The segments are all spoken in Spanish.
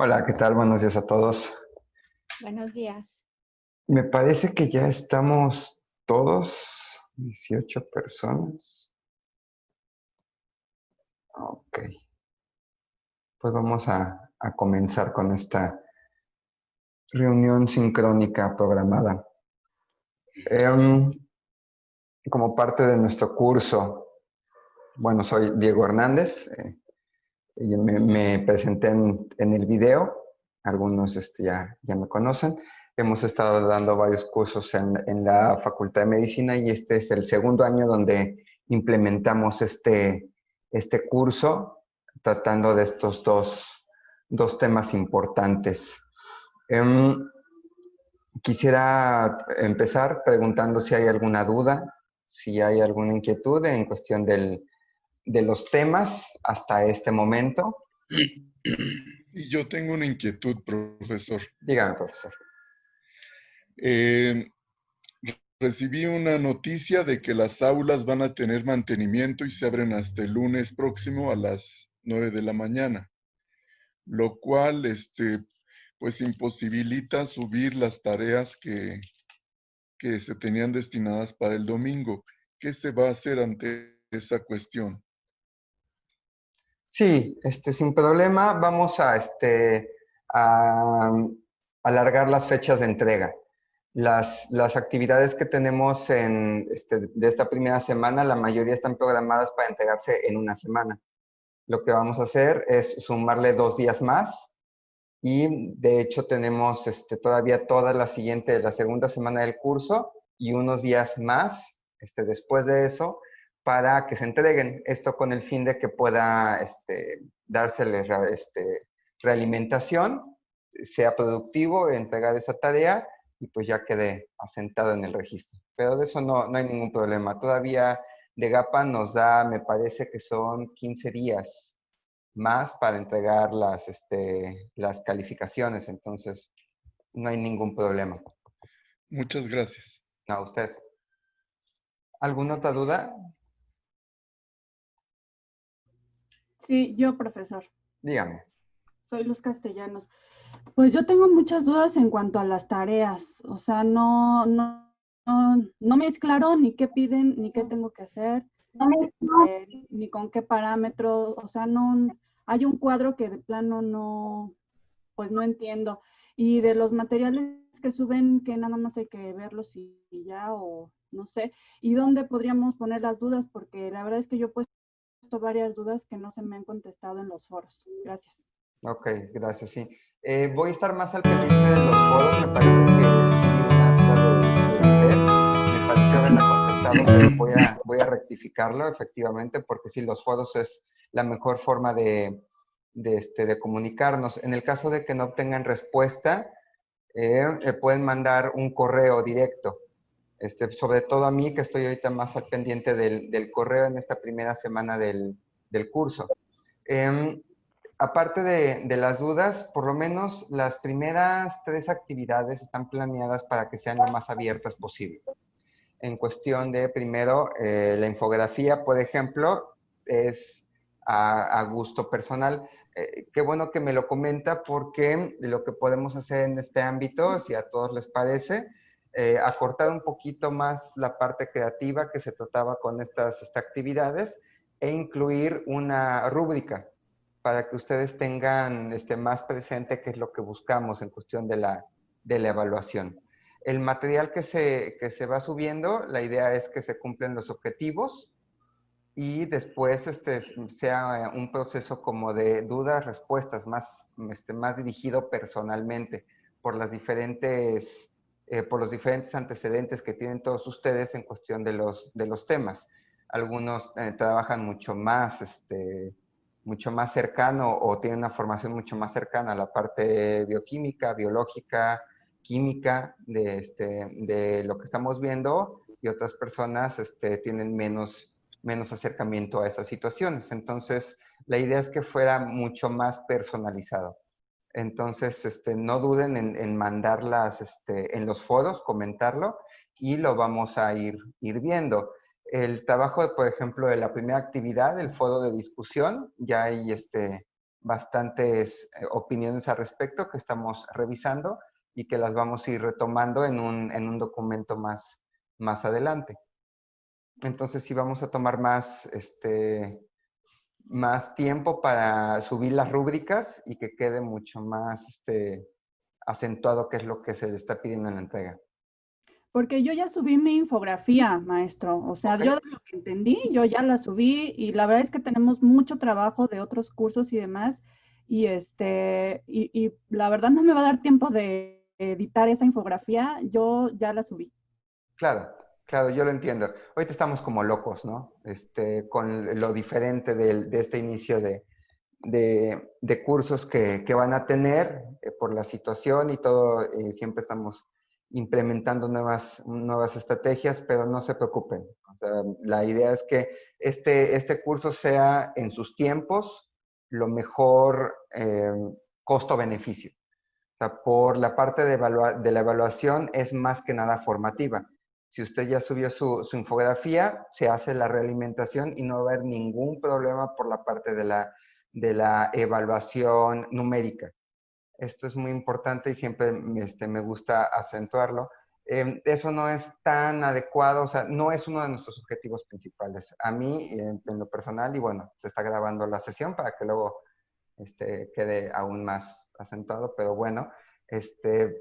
Hola, ¿qué tal? Buenos días a todos. Buenos días. Me parece que ya estamos todos, 18 personas. Ok, pues vamos a comenzar con esta reunión sincrónica programada. Em, Como parte de nuestro curso, bueno, soy Diego Hernández, y me presenté en el video, algunos ya me conocen. Hemos estado dando varios cursos en la Facultad de Medicina y este es el segundo año donde implementamos este curso tratando de estos dos temas importantes. Em, Quisiera empezar preguntando si hay alguna duda, si hay alguna inquietud en cuestión de los temas hasta este momento. Y yo tengo una inquietud, profesor. Dígame, profesor. Eh, Recibí una noticia de que las aulas van a tener mantenimiento y se abren hasta el lunes próximo a las 9 de la mañana, lo cual pues imposibilita subir las tareas que se tenían destinadas para el domingo. ¿Qué se va a hacer ante esa cuestión? Sí, sin problema vamos a alargar las fechas de entrega. Las actividades que tenemos de esta primera semana, la mayoría están programadas para entregarse en una semana. Lo que vamos a hacer es sumarle 2 días más y de hecho tenemos todavía toda la segunda semana del curso y unos días más después de eso para que se entreguen. Esto con el fin de que pueda dárseles realimentación, sea productivo entregar esa tarea y pues ya quede asentado en el registro. Pero de eso no hay ningún problema. Todavía de GAPA nos da, me parece que son 15 días más para entregar las calificaciones, entonces no hay ningún problema. Muchas gracias. A usted. ¿Alguna otra duda? Sí, yo, profesor. Dígame. Soy Luz Castellanos. Pues yo tengo muchas dudas en cuanto a las tareas. O sea, no me es claro ni qué piden, ni qué tengo que hacer, ni con qué parámetros. O sea, no hay un cuadro que de plano pues no entiendo. Y de los materiales que suben, que nada más hay que verlos y ya, o no sé. ¿Y dónde podríamos poner las dudas? Porque la verdad es que yo he puesto varias dudas que no se me han contestado en los foros. Gracias. Ok, gracias, sí. Voy a estar más al pendiente de los foros, me parece que sí, una duda de usted, me pareció haberla contestado, pero voy a rectificarlo efectivamente, porque sí, los foros es la mejor forma de comunicarnos. En el caso de que no obtengan respuesta, pueden mandar un correo directo. Sobre todo a mí, que estoy ahorita más al pendiente del correo en esta primera semana del curso. Aparte de las dudas, por lo menos las primeras 3 actividades están planeadas para que sean lo más abiertas posible. En cuestión de, primero, la infografía, por ejemplo, es a gusto personal. Qué bueno que me lo comenta porque lo que podemos hacer en este ámbito, si a todos les parece, acortar un poquito más la parte creativa que se trataba con estas actividades e incluir una rúbrica para que ustedes tengan más presente qué es lo que buscamos en cuestión de la evaluación. El material que se va subiendo, la idea es que se cumplen los objetivos y después sea un proceso como de dudas, respuestas, más dirigido personalmente por por los diferentes antecedentes que tienen todos ustedes en cuestión de los temas. Algunos trabajan mucho más cercano o tienen una formación mucho más cercana a la parte bioquímica, biológica, química de lo que estamos viendo y otras personas tienen menos acercamiento a esas situaciones. Entonces, la idea es que fuera mucho más personalizado. Entonces, no duden en mandarlas en los foros, comentarlo y lo vamos a ir viendo. El trabajo, por ejemplo, de la primera actividad, el foro de discusión, ya hay bastantes opiniones al respecto que estamos revisando y que las vamos a ir retomando en un documento más adelante. Entonces sí vamos a tomar más tiempo para subir las rúbricas y que quede mucho más acentuado qué es lo que se le está pidiendo en la entrega. Porque yo ya subí mi infografía, maestro. O sea, Ok. yo de lo que entendí, yo ya la subí y la verdad es que tenemos mucho trabajo de otros cursos y demás. Y la verdad no me va a dar tiempo de editar esa infografía. Yo ya la subí. Claro, claro, yo lo entiendo. Ahorita estamos como locos, ¿no? Con lo diferente de este inicio de cursos que van a tener por la situación y todo, siempre estamos implementando nuevas estrategias, pero no se preocupen. O sea, la idea es que este curso sea en sus tiempos lo mejor costo-beneficio. O sea, por la parte de la evaluación es más que nada formativa. Si usted ya subió su infografía, se hace la realimentación y no va a haber ningún problema por la parte de la evaluación numérica. Esto es muy importante y siempre me gusta acentuarlo. Eso no es tan adecuado, o sea, no es uno de nuestros objetivos principales. A mí, en lo personal, y bueno, se está grabando la sesión para que luego quede aún más acentuado, pero bueno,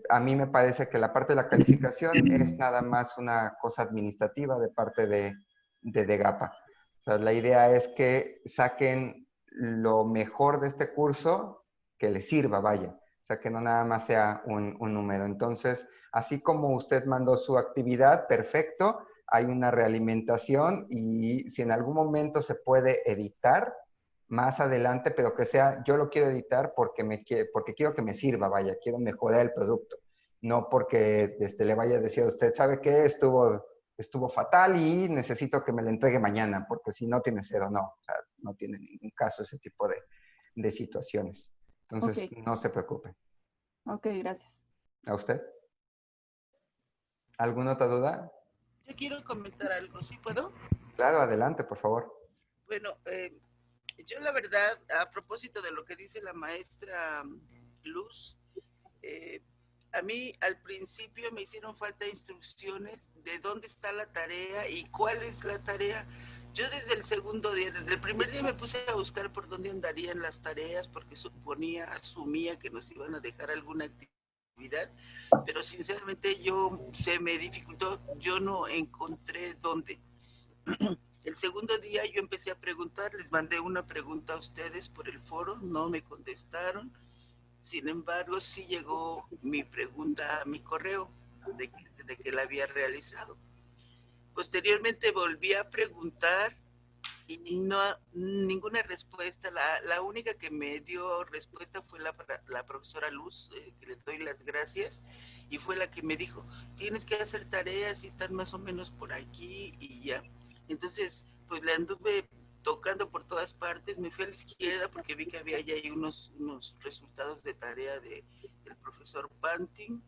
a mí me parece que la parte de la calificación es nada más una cosa administrativa de parte de GAPA. O sea, la idea es que saquen lo mejor de este curso que les sirva, vaya. O sea, que no nada más sea un número. Entonces, así como usted mandó su actividad, perfecto, hay una realimentación y si en algún momento se puede editar, más adelante, pero que sea, yo lo quiero editar porque quiero que me sirva, vaya, quiero mejorar el producto, no porque le vaya a decir a usted, ¿sabe qué? Estuvo fatal y necesito que me lo entregue mañana, porque si no tiene cero, no, o sea, no tiene ningún caso ese tipo de situaciones. Entonces, Ok, no se preocupe. ok, gracias. ¿A usted? ¿Alguna otra duda? Yo quiero comentar algo, ¿sí puedo? Claro, adelante, por favor. Bueno, yo la verdad, a propósito de lo que dice la maestra Luz, eh, a mí al principio me hicieron falta instrucciones de dónde está la tarea y cuál es la tarea. Yo desde el segundo día, desde el primer día me puse a buscar por dónde andarían las tareas porque asumía que nos iban a dejar alguna actividad, pero sinceramente se me dificultó, yo no encontré dónde. El segundo día yo empecé a preguntar, les mandé una pregunta a ustedes por el foro, no me contestaron. Sin embargo, sí llegó mi pregunta a mi correo de que la había realizado. Posteriormente volví a preguntar y no, ninguna respuesta. La única que me dio respuesta fue la profesora Luz, que le doy las gracias, y fue la que me dijo, tienes que hacer tareas y están más o menos por aquí y ya. Entonces, pues le anduve tocando por todas partes, me fui a la izquierda porque vi que había ya ahí unos resultados de tarea del profesor Panting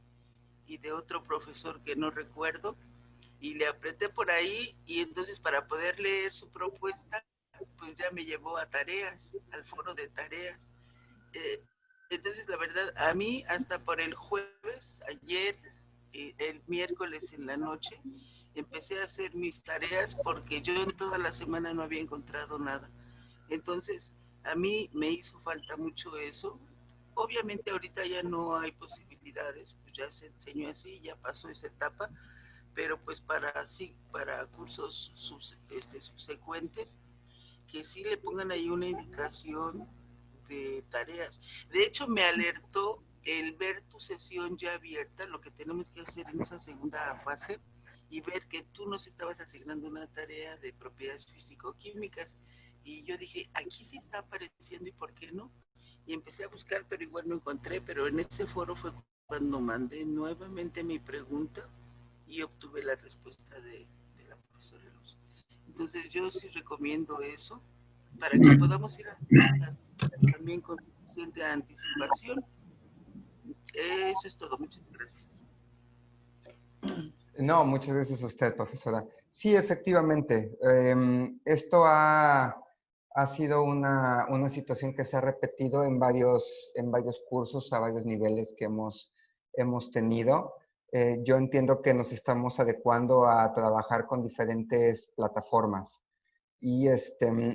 y de otro profesor que no recuerdo, y le apreté por ahí y entonces para poder leer su propuesta, pues ya me llevó a tareas, al foro de tareas. Eh, entonces, la verdad, a mí hasta por el jueves, ayer, el miércoles en la noche, empecé a hacer mis tareas porque yo en toda la semana no había encontrado nada. Entonces, a mí me hizo falta mucho eso. Obviamente ahorita ya no hay posibilidades, pues ya se enseñó así, ya pasó esa etapa, pero pues para cursos subsecuentes, que sí le pongan ahí una indicación de tareas. De hecho, me alertó el ver tu sesión ya abierta, lo que tenemos que hacer en esa segunda fase, y ver que tú nos estabas asignando una tarea de propiedades físico-químicas. Y yo dije, aquí sí está apareciendo, ¿y por qué no? Y empecé a buscar, pero igual no encontré, pero en ese foro fue cuando mandé nuevamente mi pregunta y obtuve la respuesta de la profesora Luz. Entonces yo sí recomiendo eso para que podamos ir a las también con suficiente anticipación. Eso es todo. Muchas gracias. No, muchas gracias a usted, profesora. Sí, efectivamente. Esto Ha sido una situación que se ha repetido en varios cursos a varios niveles que hemos tenido. Yo entiendo que nos estamos adecuando a trabajar con diferentes plataformas y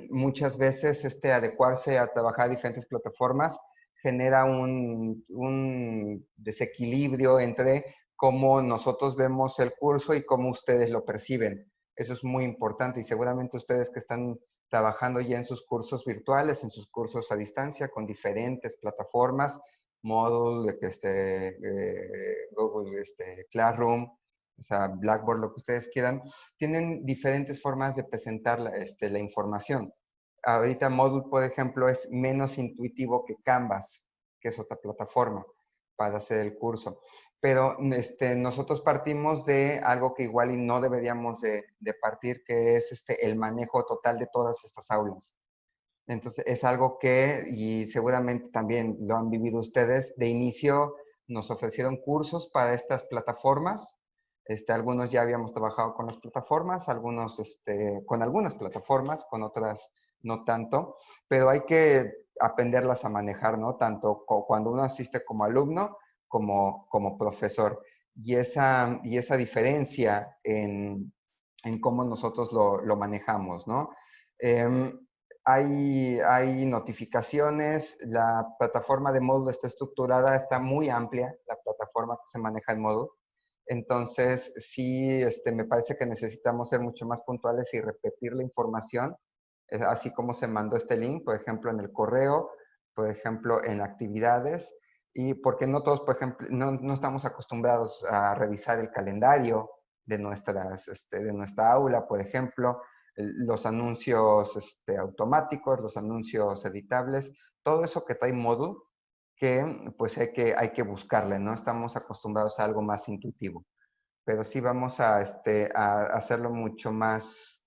muchas veces adecuarse a trabajar a diferentes plataformas genera un desequilibrio entre cómo nosotros vemos el curso y cómo ustedes lo perciben. Eso es muy importante y seguramente ustedes que están trabajando ya en sus cursos virtuales, en sus cursos a distancia con diferentes plataformas, Moodle, Google Classroom, o sea, Blackboard, lo que ustedes quieran, tienen diferentes formas de presentar la información. Ahorita Moodle, por ejemplo, es menos intuitivo que Canvas, que es otra plataforma para hacer el curso. Pero nosotros partimos de algo que igual y no deberíamos de partir, que es el manejo total de todas estas aulas. Entonces, es algo que, y seguramente también lo han vivido ustedes, de inicio nos ofrecieron cursos para estas plataformas. Algunos ya habíamos trabajado con las plataformas, algunos con algunas plataformas, con otras no tanto, pero hay que aprenderlas a manejar, ¿no? Tanto cuando uno asiste como alumno como profesor. Y esa diferencia en cómo nosotros lo manejamos, ¿no? Hay notificaciones, la plataforma de Moodle está estructurada, está muy amplia, la plataforma que se maneja en Moodle. Entonces, sí, me parece que necesitamos ser mucho más puntuales y repetir la información, así como se mandó este link, por ejemplo, en el correo, por ejemplo, en actividades, y porque no todos, por ejemplo, no estamos acostumbrados a revisar el calendario de nuestra aula, por ejemplo, los anuncios automáticos, los anuncios editables, todo eso que trae Moodle, que pues hay que buscarle, ¿no? Estamos acostumbrados a algo más intuitivo, pero sí vamos a hacerlo mucho más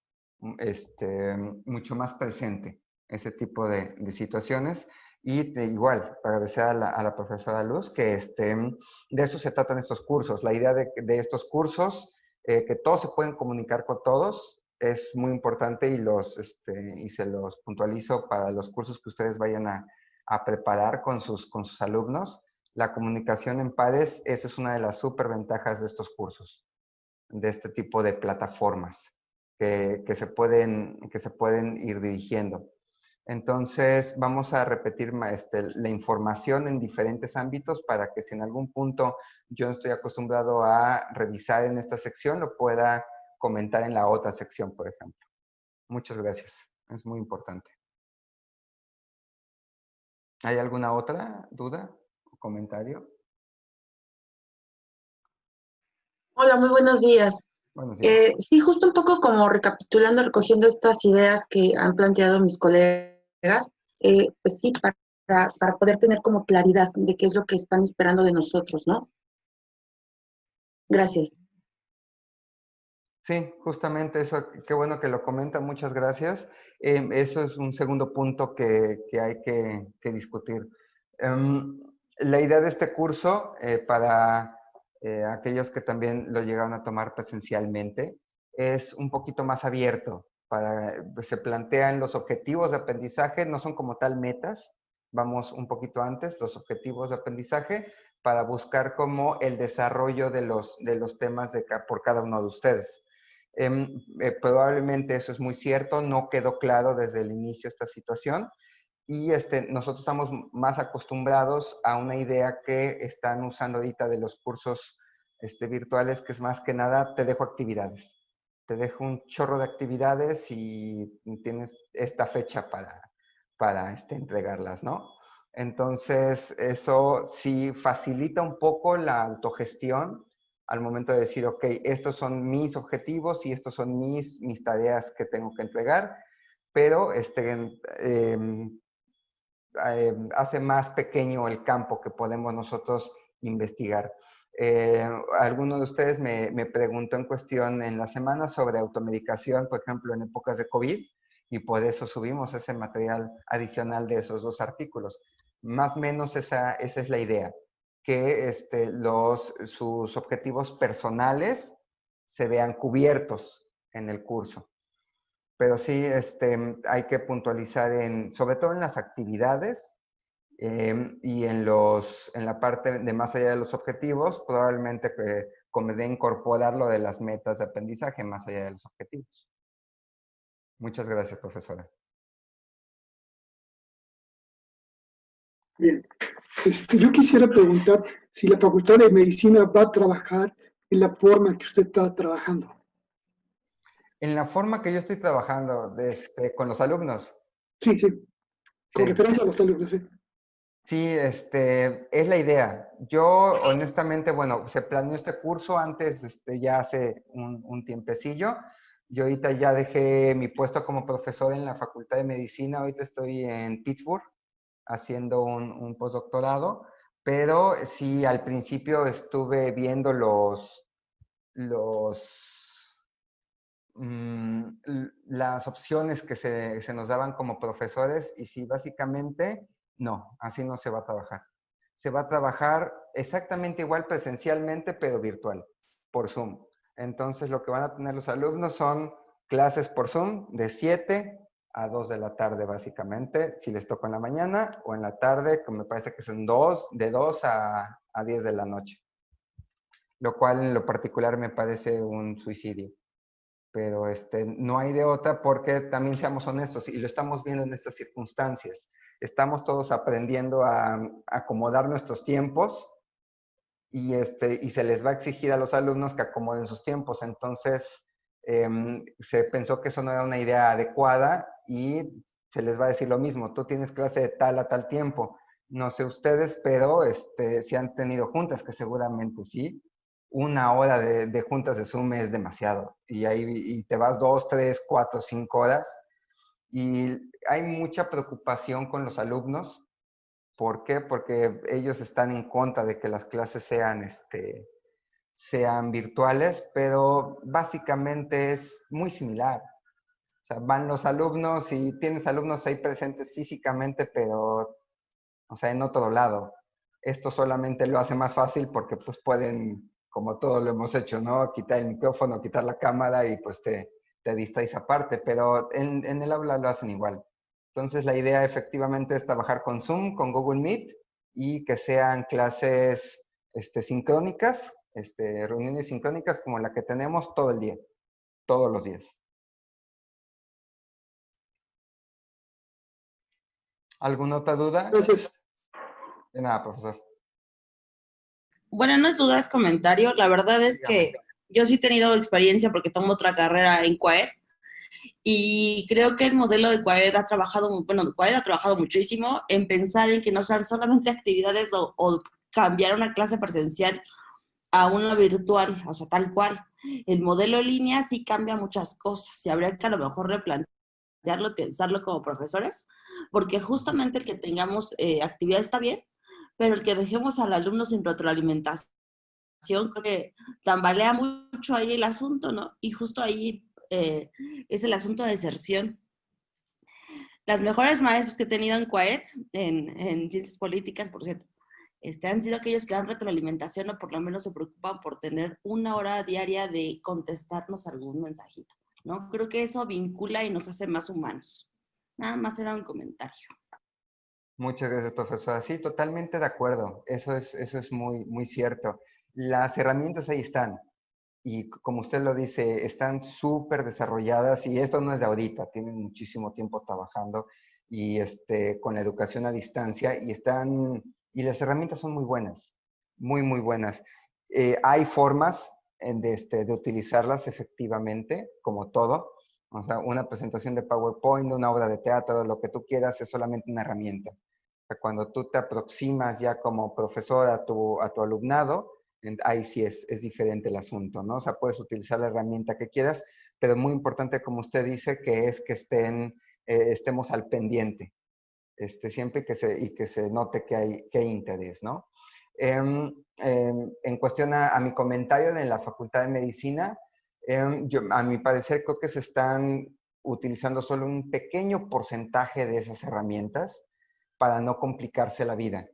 presente, ese tipo de situaciones. Y igual, para agradecer a la profesora Luz, que de eso se tratan estos cursos. La idea de estos cursos, que todos se pueden comunicar con todos, es muy importante y se los puntualizo para los cursos que ustedes vayan a preparar con sus alumnos. La comunicación en pares, esa es una de las superventajas de estos cursos, de este tipo de plataformas que se pueden ir dirigiendo. Entonces, vamos a repetir la información en diferentes ámbitos para que si en algún punto yo no estoy acostumbrado a revisar en esta sección, lo pueda comentar en la otra sección, por ejemplo. Muchas gracias. Es muy importante. ¿Hay alguna otra duda o comentario? Hola, muy buenos días. Buenos días. Sí, justo un poco como recapitulando, recogiendo estas ideas que han planteado mis colegas, pues sí, para poder tener como claridad de qué es lo que están esperando de nosotros, ¿no? Gracias. Sí, justamente eso, qué bueno que lo comenta, muchas gracias. Eso es un segundo punto que hay que discutir. La idea de este curso, para aquellos que también lo llegaron a tomar presencialmente, es un poquito más abierto. Se plantean los objetivos de aprendizaje, no son como tal metas, vamos un poquito antes, los objetivos de aprendizaje, para buscar como el desarrollo de los temas por cada uno de ustedes. Probablemente eso es muy cierto, no quedó claro desde el inicio esta situación y nosotros estamos más acostumbrados a una idea que están usando ahorita de los cursos virtuales, que es más que nada, te dejo actividades. Te dejo un chorro de actividades y tienes esta fecha para entregarlas, ¿no? Entonces, eso sí facilita un poco la autogestión al momento de decir, ok, estos son mis objetivos y estos son mis tareas que tengo que entregar, pero hace más pequeño el campo que podemos nosotros investigar. Alguno de ustedes me preguntó en cuestión en la semana sobre automedicación, por ejemplo, en épocas de COVID, y por eso subimos ese material adicional de esos 2 artículos. Más o menos esa es la idea, que sus objetivos personales se vean cubiertos en el curso. Pero sí, hay que puntualizar sobre todo en las actividades y en la parte de más allá de los objetivos, probablemente conviene incorporar lo de las metas de aprendizaje más allá de los objetivos. Muchas gracias, profesora. Bien. Yo quisiera preguntar si la Facultad de Medicina va a trabajar en la forma que usted está trabajando. En la forma que yo estoy trabajando con los alumnos. Sí, sí. Con Sí. referencia a los alumnos, sí. Sí, es la idea. Yo, honestamente, bueno, se planeó este curso antes, ya hace un tiempecillo. Yo ahorita ya dejé mi puesto como profesor en la Facultad de Medicina. Ahorita estoy en Pittsburgh haciendo un postdoctorado, pero sí, al principio estuve viendo las opciones que se nos daban como profesores y sí, básicamente, no, así no se va a trabajar. Se va a trabajar exactamente igual presencialmente, pero virtual, por Zoom. Entonces, lo que van a tener los alumnos son clases por Zoom de 7 a 2 de la tarde, básicamente, si les toca en la mañana, o en la tarde, que me parece que son de 2 a 10 de la noche. Lo cual, en lo particular, me parece un suicidio. Pero no hay de otra porque también seamos honestos y lo estamos viendo en estas circunstancias. Estamos todos aprendiendo a acomodar nuestros tiempos y se les va a exigir a los alumnos que acomoden sus tiempos. Entonces, se pensó que eso no era una idea adecuada y se les va a decir lo mismo. Tú tienes clase de tal a tal tiempo. No sé ustedes, pero si han tenido juntas, que seguramente sí. 1 hora de juntas de Zoom es demasiado. Y te vas 2, 3, 4, 5 horas. Y hay mucha preocupación con los alumnos. ¿Por qué? Porque ellos están en contra de que las clases sean virtuales, pero básicamente es muy similar. O sea, van los alumnos y tienes alumnos ahí presentes físicamente, pero, o sea, en otro lado. Esto solamente lo hace más fácil porque pues pueden, como todo lo hemos hecho, ¿no? Quitar el micrófono, quitar la cámara y pues te distraes aparte, pero en el aula lo hacen igual. Entonces la idea efectivamente es trabajar con Zoom, con Google Meet y que sean clases sincrónicas, reuniones sincrónicas como la que tenemos todo el día, todos los días. ¿Alguna otra duda? Gracias. De nada, profesor. Bueno, no es duda, es comentario. La verdad es que yo sí he tenido experiencia porque tomo otra carrera en CUAED y creo que el modelo de CUAED ha trabajado, bueno, CUAED ha trabajado muchísimo en pensar en que no sean solamente actividades o cambiar una clase presencial a una virtual, o sea, tal cual. El modelo en línea sí cambia muchas cosas y habría que a lo mejor replantearlo, pensarlo como profesores, porque justamente el que tengamos actividad está bien, pero el que dejemos al alumno sin retroalimentación, creo que tambalea mucho ahí el asunto, ¿no? Y justo ahí es el asunto de deserción. Las mejores maestros que he tenido en CUAED, en ciencias políticas, por cierto, han sido aquellos que dan retroalimentación o por lo menos se preocupan por tener 1 hora diaria de contestarnos algún mensajito, ¿no? Creo que eso vincula y nos hace más humanos. Nada más era un comentario. Muchas gracias, profesora. Sí, totalmente de acuerdo. Eso es muy, muy cierto. Las herramientas ahí están. Y como usted lo dice, están súper desarrolladas y esto no es de ahorita, tienen muchísimo tiempo trabajando y con la educación a distancia y las herramientas son muy buenas, muy, muy buenas. Hay formas de utilizarlas efectivamente, como todo. O sea, una presentación de PowerPoint, una obra de teatro, lo que tú quieras, es solamente una herramienta. O sea, cuando tú te aproximas ya como profesor a tu alumnado, ahí sí es diferente el asunto, ¿no? O sea, puedes utilizar la herramienta que quieras, pero muy importante, como usted dice, que es que estemos al pendiente, siempre que se note que hay interés, ¿no? En cuestión a mi comentario en la Facultad de Medicina, a mi parecer creo que se están utilizando solo un pequeño porcentaje de esas herramientas para no complicarse la vida.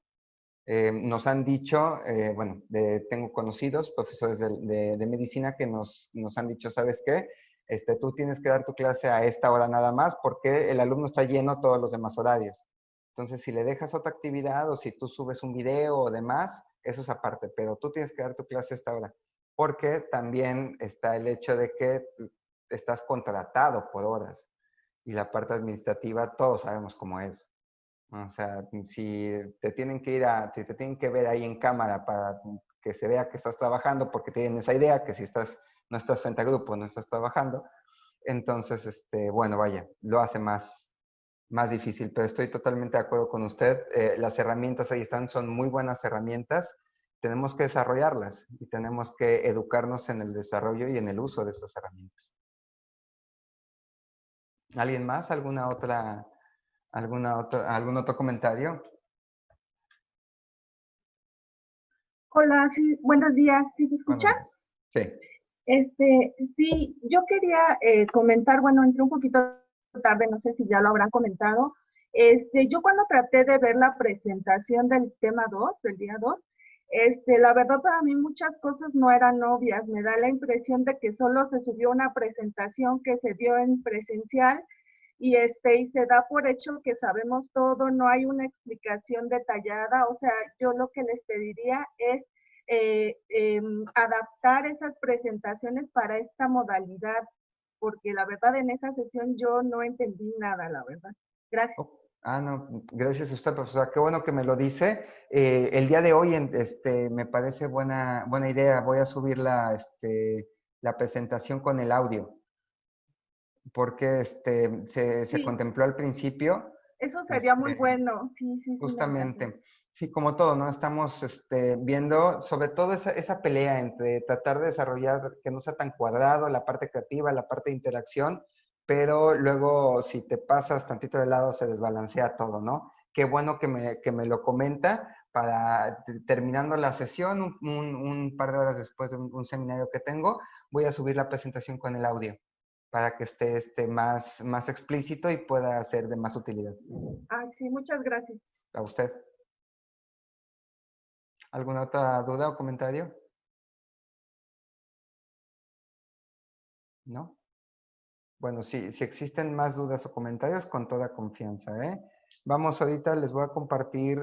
Nos han dicho, bueno, tengo conocidos, profesores de medicina, que nos han dicho, ¿sabes qué? tú tienes que dar tu clase a esta hora nada más porque el alumno está lleno todos los demás horarios. Entonces, si le dejas otra actividad o si tú subes un video o demás, eso es aparte, pero tú tienes que dar tu clase a esta hora. Porque también está el hecho de que estás contratado por horas y la parte administrativa todos sabemos cómo es. O sea, si te tienen que si te tienen que ver ahí en cámara para que se vea que estás trabajando porque tienen esa idea que si no estás frente a grupo, no estás trabajando, entonces, bueno, vaya, lo hace más difícil, pero estoy totalmente de acuerdo con usted. Las herramientas ahí están, son muy buenas herramientas. Tenemos que desarrollarlas y tenemos que educarnos en el desarrollo y en el uso de estas herramientas. ¿Alguien más? ¿Algún otro comentario? Hola, sí, buenos días. ¿Sí se escucha? Sí. Sí, yo quería comentar, bueno, entré un poquito tarde, no sé si ya lo habrán comentado. Yo cuando traté de ver la presentación del tema 2, del día 2, la verdad para mí muchas cosas no eran obvias. Me da la impresión de que solo se subió una presentación que se dio en presencial y se da por hecho que sabemos todo, no hay una explicación detallada. O sea, yo lo que les pediría es adaptar esas presentaciones para esta modalidad, porque la verdad en esa sesión yo no entendí nada, la verdad. Gracias. No, gracias a usted, profesora. Qué bueno que me lo dice. El día de hoy me parece buena idea. Voy a subir la presentación con el audio, porque se contempló al principio. Eso sería muy bueno. Sí, justamente. Sí, como todo, ¿no? Estamos viendo sobre todo esa pelea entre tratar de desarrollar que no sea tan cuadrado la parte creativa, la parte de interacción, pero luego si te pasas tantito de lado se desbalancea todo, ¿no? Qué bueno que me lo comenta para terminando la sesión, un par de horas después de un seminario que tengo, voy a subir la presentación con el audio para que esté más explícito y pueda ser de más utilidad. Sí, muchas gracias. A usted. ¿Alguna otra duda o comentario? ¿No? Bueno, si existen más dudas o comentarios, con toda confianza, ¿eh? Vamos, ahorita les voy a compartir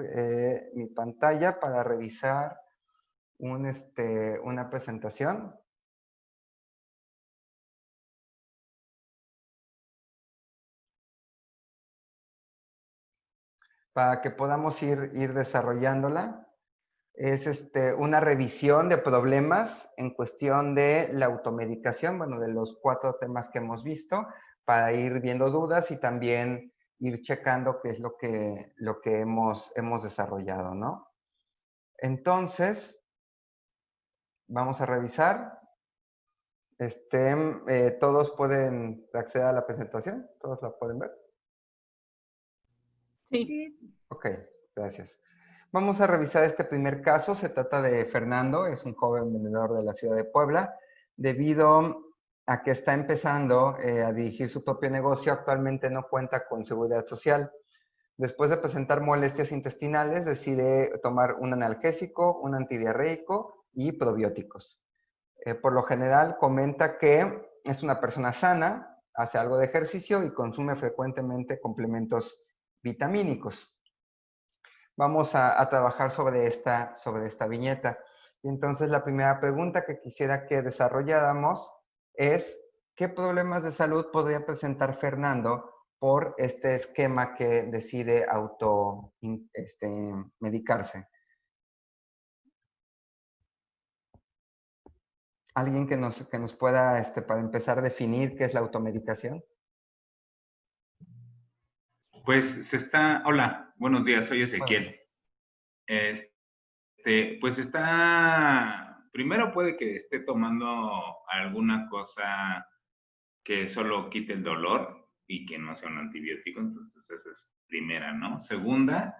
mi pantalla para revisar una presentación. Para que podamos ir desarrollándola. Es una revisión de problemas en cuestión de la automedicación, bueno, de los 4 temas que hemos visto, para ir viendo dudas y también ir checando qué es lo que hemos desarrollado, ¿no? Entonces, vamos a revisar. ¿Todos pueden acceder a la presentación? ¿Todos la pueden ver? Sí. Ok, gracias. Vamos a revisar este primer caso. Se trata de Fernando, es un joven vendedor de la ciudad de Puebla. Debido a que está empezando a dirigir su propio negocio, actualmente no cuenta con seguridad social. Después de presentar molestias intestinales, decide tomar un analgésico, un antidiarreico y probióticos. Por lo general, comenta que es una persona sana, hace algo de ejercicio y consume frecuentemente complementos vitamínicos. Vamos a trabajar sobre esta viñeta. Y entonces la primera pregunta que quisiera que desarrolláramos es, ¿qué problemas de salud podría presentar Fernando por este esquema que decide medicarse? ¿Alguien que nos pueda, para empezar, definir qué es la automedicación? Pues hola, buenos días, soy Ezequiel. Pues primero puede que esté tomando alguna cosa que solo quite el dolor y que no sea un antibiótico, entonces esa es primera, ¿no? Segunda,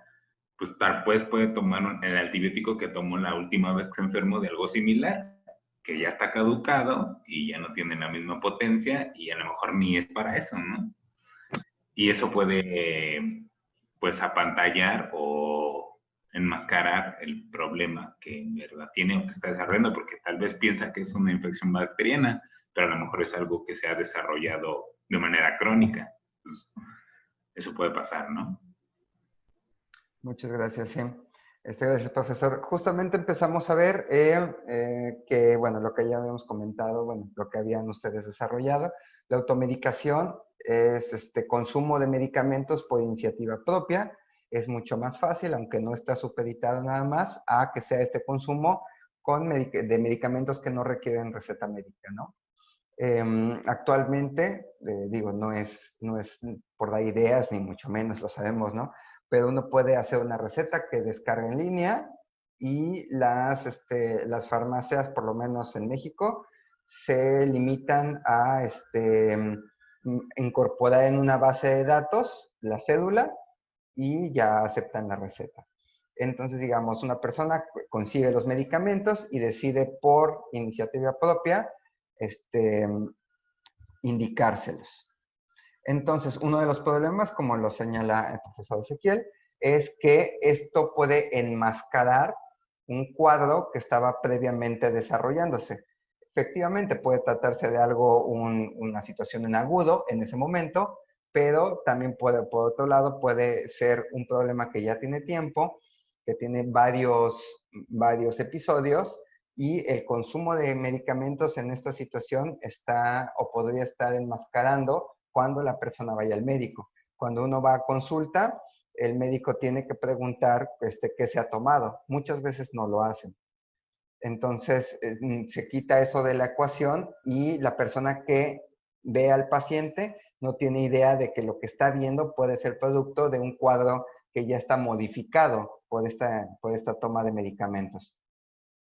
pues puede tomar el antibiótico que tomó la última vez que se enfermó de algo similar, que ya está caducado y ya no tiene la misma potencia y a lo mejor ni es para eso, ¿no? Y eso puede, pues, apantallar o enmascarar el problema que en verdad tiene o que está desarrollando, porque tal vez piensa que es una infección bacteriana, pero a lo mejor es algo que se ha desarrollado de manera crónica. Entonces, eso puede pasar, ¿no? Muchas gracias, sí. Gracias, profesor. Justamente empezamos a ver que, bueno, lo que ya habíamos comentado, bueno, lo que habían ustedes desarrollado, la automedicación es consumo de medicamentos por iniciativa propia. Es mucho más fácil, aunque no está supeditado nada más, a que sea este consumo de medicamentos que no requieren receta médica, ¿no? Actualmente, digo, no es por dar ideas, ni mucho menos lo sabemos, ¿no? Pero uno puede hacer una receta que descarga en línea y las farmacias, por lo menos en México, se limitan a incorporar en una base de datos la cédula y ya aceptan la receta. Entonces, digamos, una persona consigue los medicamentos y decide por iniciativa propia indicárselos. Entonces, uno de los problemas, como lo señala el profesor Ezequiel, es que esto puede enmascarar un cuadro que estaba previamente desarrollándose. Efectivamente, puede tratarse de algo, una situación en agudo en ese momento, pero también puede, por otro lado, puede ser un problema que ya tiene tiempo, que tiene varios episodios, y el consumo de medicamentos en esta situación está o podría estar enmascarando cuando la persona vaya al médico. Cuando uno va a consulta, el médico tiene que preguntar qué se ha tomado. Muchas veces no lo hacen. Entonces, se quita eso de la ecuación y la persona que ve al paciente no tiene idea de que lo que está viendo puede ser producto de un cuadro que ya está modificado por esta toma de medicamentos.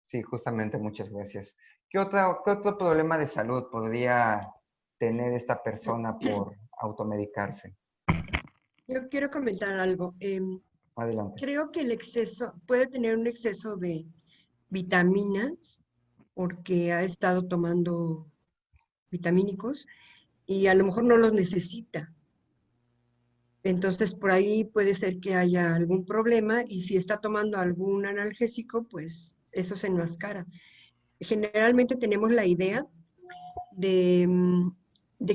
Sí, justamente, muchas gracias. ¿Qué otro problema de salud podría tener esta persona por automedicarse? Yo quiero comentar algo. Adelante. Creo que el exceso, puede tener un exceso de vitaminas porque ha estado tomando vitamínicos y a lo mejor no los necesita. Entonces, por ahí puede ser que haya algún problema y si está tomando algún analgésico, pues eso se enmascara. Generalmente tenemos la idea de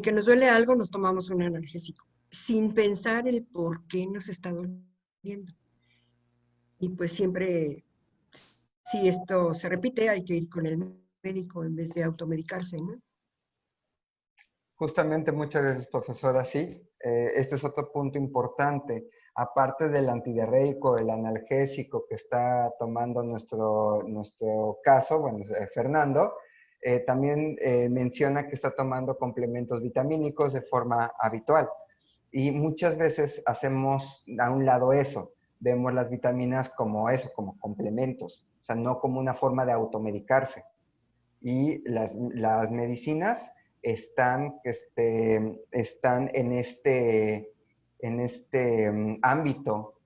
que nos duele algo, nos tomamos un analgésico, sin pensar el por qué nos está doliendo. Y pues siempre, si esto se repite, hay que ir con el médico en vez de automedicarse, ¿no? Justamente, muchas gracias, profesora. Sí, este es otro punto importante. Aparte del antidiarreico, el analgésico que está tomando nuestro caso, bueno, Fernando, también menciona que está tomando complementos vitamínicos de forma habitual. Y muchas veces hacemos a un lado eso. Vemos las vitaminas como eso, como complementos, o sea, no como una forma de automedicarse. Y las medicinas están en este ámbito,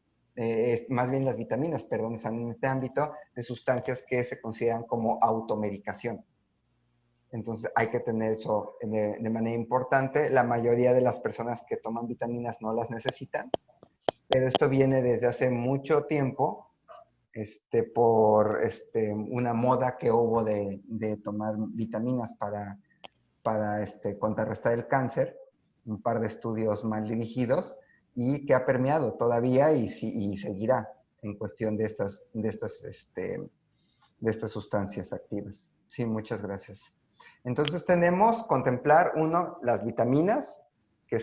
más bien las vitaminas, perdón, están en este ámbito de sustancias que se consideran como automedicación. Entonces hay que tener eso de manera importante. La mayoría de las personas que toman vitaminas no las necesitan, pero esto viene desde hace mucho tiempo por una moda que hubo de tomar vitaminas para contrarrestar el cáncer, un par de estudios mal dirigidos, y que ha permeado todavía y seguirá en cuestión de estas sustancias activas. Sí, muchas gracias. Entonces tenemos contemplar, uno, las vitaminas que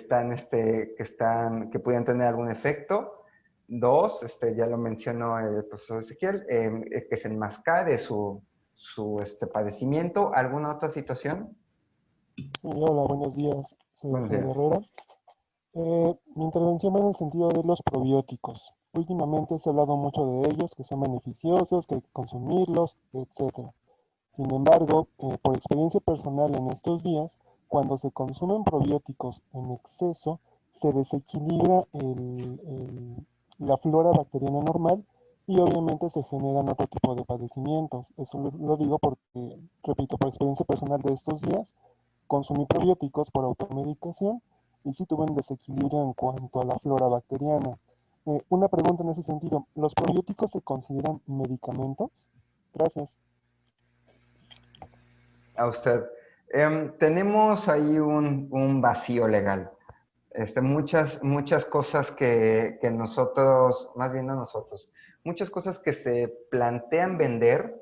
pueden tener algún efecto. Dos, ya lo mencionó el profesor Ezequiel, que se enmascare su padecimiento. ¿Alguna otra situación? Sí, hola, buenos días. Soy Buenos Fede días. Herrera. Mi intervención va en el sentido de los probióticos. Últimamente se ha hablado mucho de ellos, que son beneficiosos, que hay que consumirlos, etc. Sin embargo, por experiencia personal en estos días, cuando se consumen probióticos en exceso, se desequilibra la flora bacteriana normal y obviamente se generan otro tipo de padecimientos. Eso lo digo porque, repito, por experiencia personal de estos días, consumí probióticos por automedicación y sí tuve un desequilibrio en cuanto a la flora bacteriana. Una pregunta en ese sentido, ¿los probióticos se consideran medicamentos? Gracias. A usted. Tenemos ahí un vacío legal. Muchas cosas que nosotros, más bien no nosotros, muchas cosas que se plantean vender,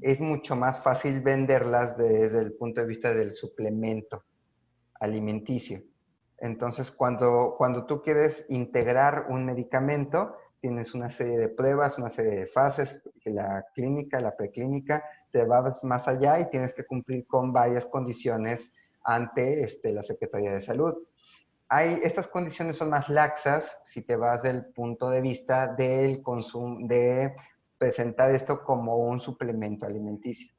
es mucho más fácil venderlas desde el punto de vista del suplemento alimenticio. Entonces, cuando tú quieres integrar un medicamento, tienes una serie de pruebas, una serie de fases, la clínica, la preclínica, te vas más allá y tienes que cumplir con varias condiciones ante la Secretaría de Salud. Estas condiciones son más laxas si te vas del punto de vista del consumo, de presentar esto como un suplemento alimenticio.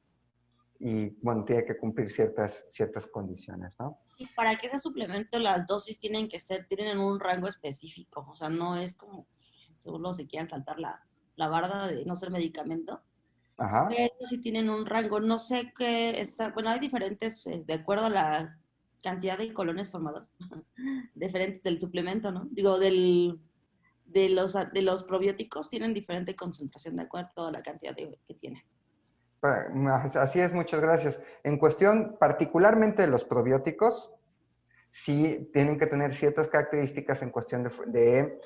Y bueno, tiene que cumplir ciertas condiciones, ¿no? Y para que ese suplemento, las dosis tienen un rango específico. O sea, no es como solo se quieran saltar la barda de no ser medicamento. Ajá. Pero sí tienen un rango. No sé qué bueno, hay diferentes, de acuerdo a la cantidad de colones formados, diferentes del suplemento, ¿no? Digo, de los probióticos tienen diferente concentración de acuerdo a la cantidad que tienen. Así es, muchas gracias. En cuestión particularmente de los probióticos, sí tienen que tener ciertas características en cuestión de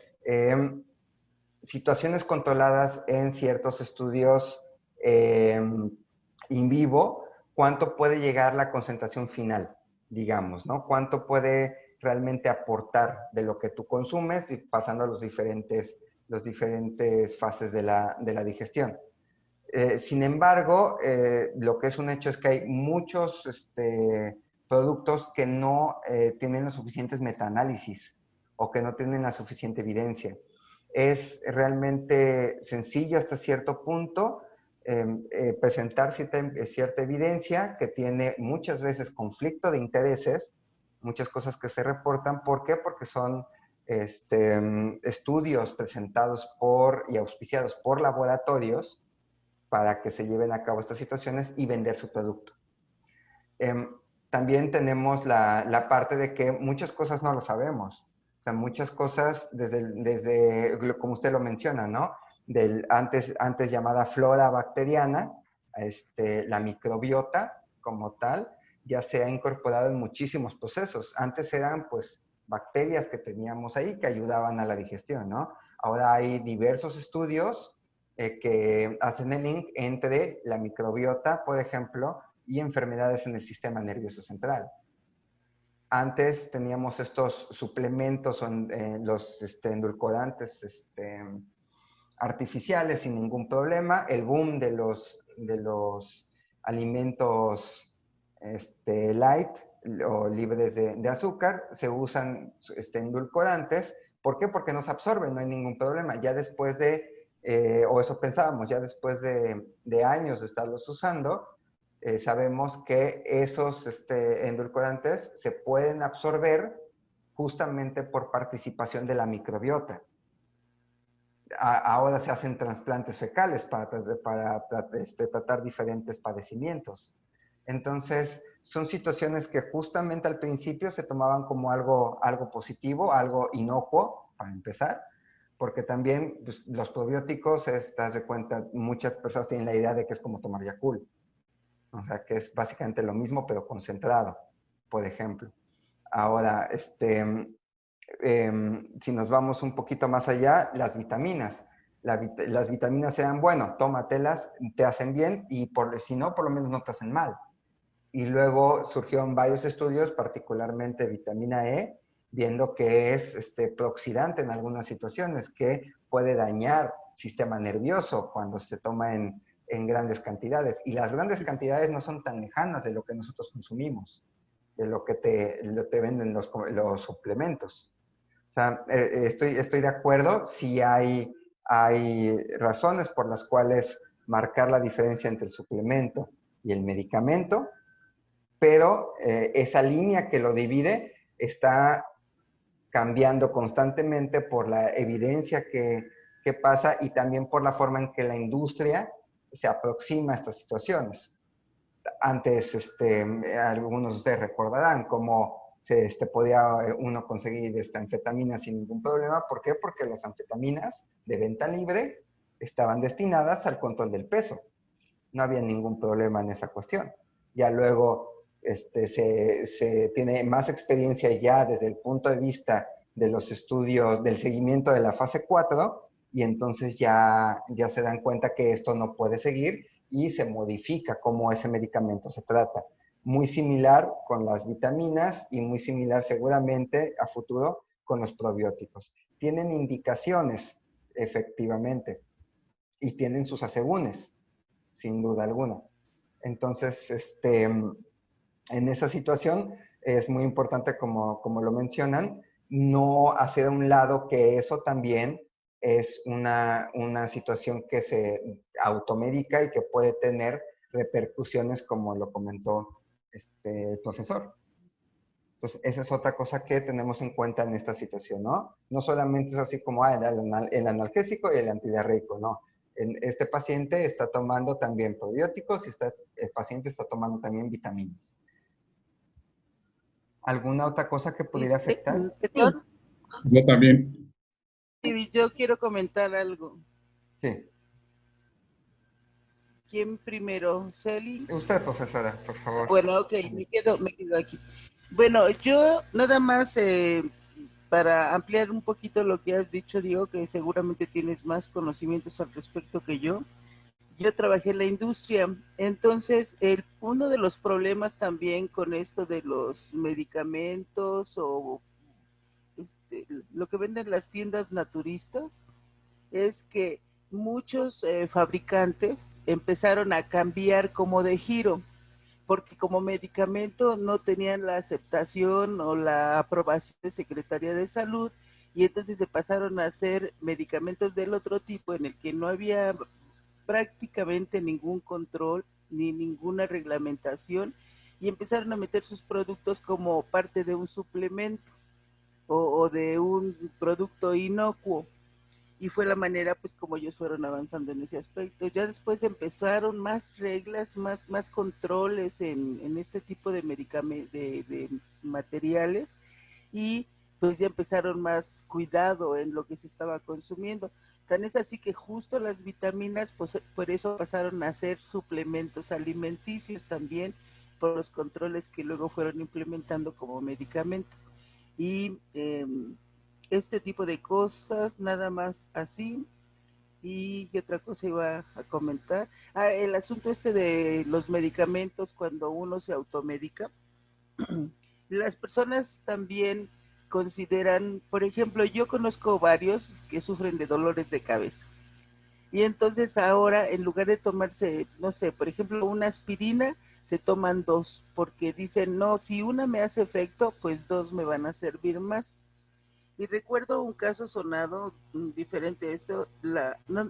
situaciones controladas en ciertos estudios in vivo, cuánto puede llegar la concentración final, digamos, ¿no? Cuánto puede realmente aportar de lo que tú consumes y pasando a los diferentes fases de la digestión. Sin embargo, lo que es un hecho es que hay muchos productos que no tienen los suficientes metaanálisis o que no tienen la suficiente evidencia. Es realmente sencillo hasta cierto punto presentar cierta evidencia que tiene muchas veces conflicto de intereses, muchas cosas que se reportan. ¿Por qué? Porque son estudios presentados y auspiciados por laboratorios para que se lleven a cabo estas situaciones y vender su producto. También tenemos la parte de que muchas cosas no lo sabemos. O sea, muchas cosas desde como usted lo menciona, ¿no? Antes llamada flora bacteriana, la microbiota como tal, ya se ha incorporado en muchísimos procesos. Antes eran, pues, bacterias que teníamos ahí que ayudaban a la digestión, ¿no? Ahora hay diversos estudios que hacen el link entre la microbiota, por ejemplo, y enfermedades en el sistema nervioso central. Antes teníamos estos suplementos, los endulcorantes artificiales sin ningún problema. El boom de los alimentos light o libres de azúcar, se usan endulcorantes. ¿Por qué? Porque no se absorben, no hay ningún problema. Ya después o eso pensábamos, ya después de años de estarlos usando, sabemos que esos endulcorantes se pueden absorber justamente por participación de la microbiota. Ahora se hacen trasplantes fecales para tratar diferentes padecimientos. Entonces, son situaciones que justamente al principio se tomaban como algo positivo, algo inocuo, para empezar, porque también pues, los probióticos, estás de cuenta, muchas personas tienen la idea de que es como tomar Yakult. O sea, que es básicamente lo mismo, pero concentrado, por ejemplo. Ahora, si nos vamos un poquito más allá, las vitaminas. Las vitaminas eran, bueno, tómatelas, te hacen bien y si no, por lo menos no te hacen mal. Y luego surgieron varios estudios, particularmente vitamina E, viendo que es prooxidante en algunas situaciones, que puede dañar sistema nervioso cuando se toma en grandes cantidades. Y las grandes cantidades no son tan lejanas de lo que nosotros consumimos, de lo que te venden los suplementos. O sea, estoy de acuerdo, si hay razones por las cuales marcar la diferencia entre el suplemento y el medicamento, pero esa línea que lo divide está cambiando constantemente por la evidencia que pasa y también por la forma en que la industria se aproxima a estas situaciones. Antes, algunos de ustedes recordarán cómo se podía uno conseguir anfetaminas sin ningún problema. ¿Por qué? Porque las anfetaminas de venta libre estaban destinadas al control del peso. No había ningún problema en esa cuestión. Ya luego se tiene más experiencia ya desde el punto de vista de los estudios, del seguimiento de la fase 4, y entonces ya se dan cuenta que esto no puede seguir y se modifica cómo ese medicamento se trata. Muy similar con las vitaminas y muy similar seguramente a futuro con los probióticos. Tienen indicaciones, efectivamente, y tienen sus asegúnes, sin duda alguna. Entonces, en esa situación es muy importante, como lo mencionan, no hacer a un lado que eso también es una situación que se automedica y que puede tener repercusiones, como lo comentó el profesor. Entonces, esa es otra cosa que tenemos en cuenta en esta situación, ¿no? No solamente es así como el analgésico y el antidiarreico, no. Este paciente está tomando también probióticos y el paciente está tomando también vitaminas. ¿Alguna otra cosa que pudiera afectar? Perdón. Yo también. Sí, yo quiero comentar algo. Sí. ¿Quién primero? ¿Celi? Usted, profesora, por favor. Bueno, ok, me quedo aquí. Bueno, yo nada más para ampliar un poquito lo que has dicho, Diego, que seguramente tienes más conocimientos al respecto que yo. Yo trabajé en la industria, entonces uno de los problemas también con esto de los medicamentos o lo que venden las tiendas naturistas es que muchos fabricantes empezaron a cambiar como de giro, porque como medicamento no tenían la aceptación o la aprobación de Secretaría de Salud, y entonces se pasaron a hacer medicamentos del otro tipo en el que no había prácticamente ningún control ni ninguna reglamentación, y empezaron a meter sus productos como parte de un suplemento o de un producto inocuo. Y fue la manera, pues, como ellos fueron avanzando en ese aspecto. Ya después empezaron más reglas, más controles en este tipo de medicamentos, de materiales, y pues ya empezaron más cuidado en lo que se estaba consumiendo. Tan es así que justo las vitaminas, pues por eso pasaron a ser suplementos alimenticios también, por los controles que luego fueron implementando como medicamento. Y este tipo de cosas, nada más así. ¿Y qué otra cosa iba a comentar? El asunto de los medicamentos cuando uno se automedica. Las personas también consideran, por ejemplo, yo conozco varios que sufren de dolores de cabeza. Y entonces ahora, en lugar de tomarse, no sé, por ejemplo, una aspirina, se toman 2, porque dicen, no, si una me hace efecto, pues 2 me van a servir más. Y recuerdo un caso sonado diferente a esto,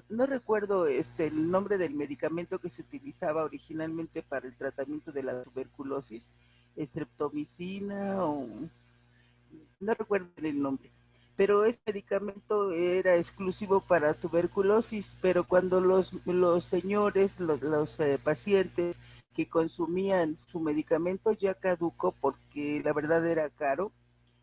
no recuerdo el nombre del medicamento que se utilizaba originalmente para el tratamiento de la tuberculosis, streptomicina o no recuerdo el nombre, pero este medicamento era exclusivo para tuberculosis, pero cuando los señores, los pacientes que consumían su medicamento ya caducó porque la verdad era caro,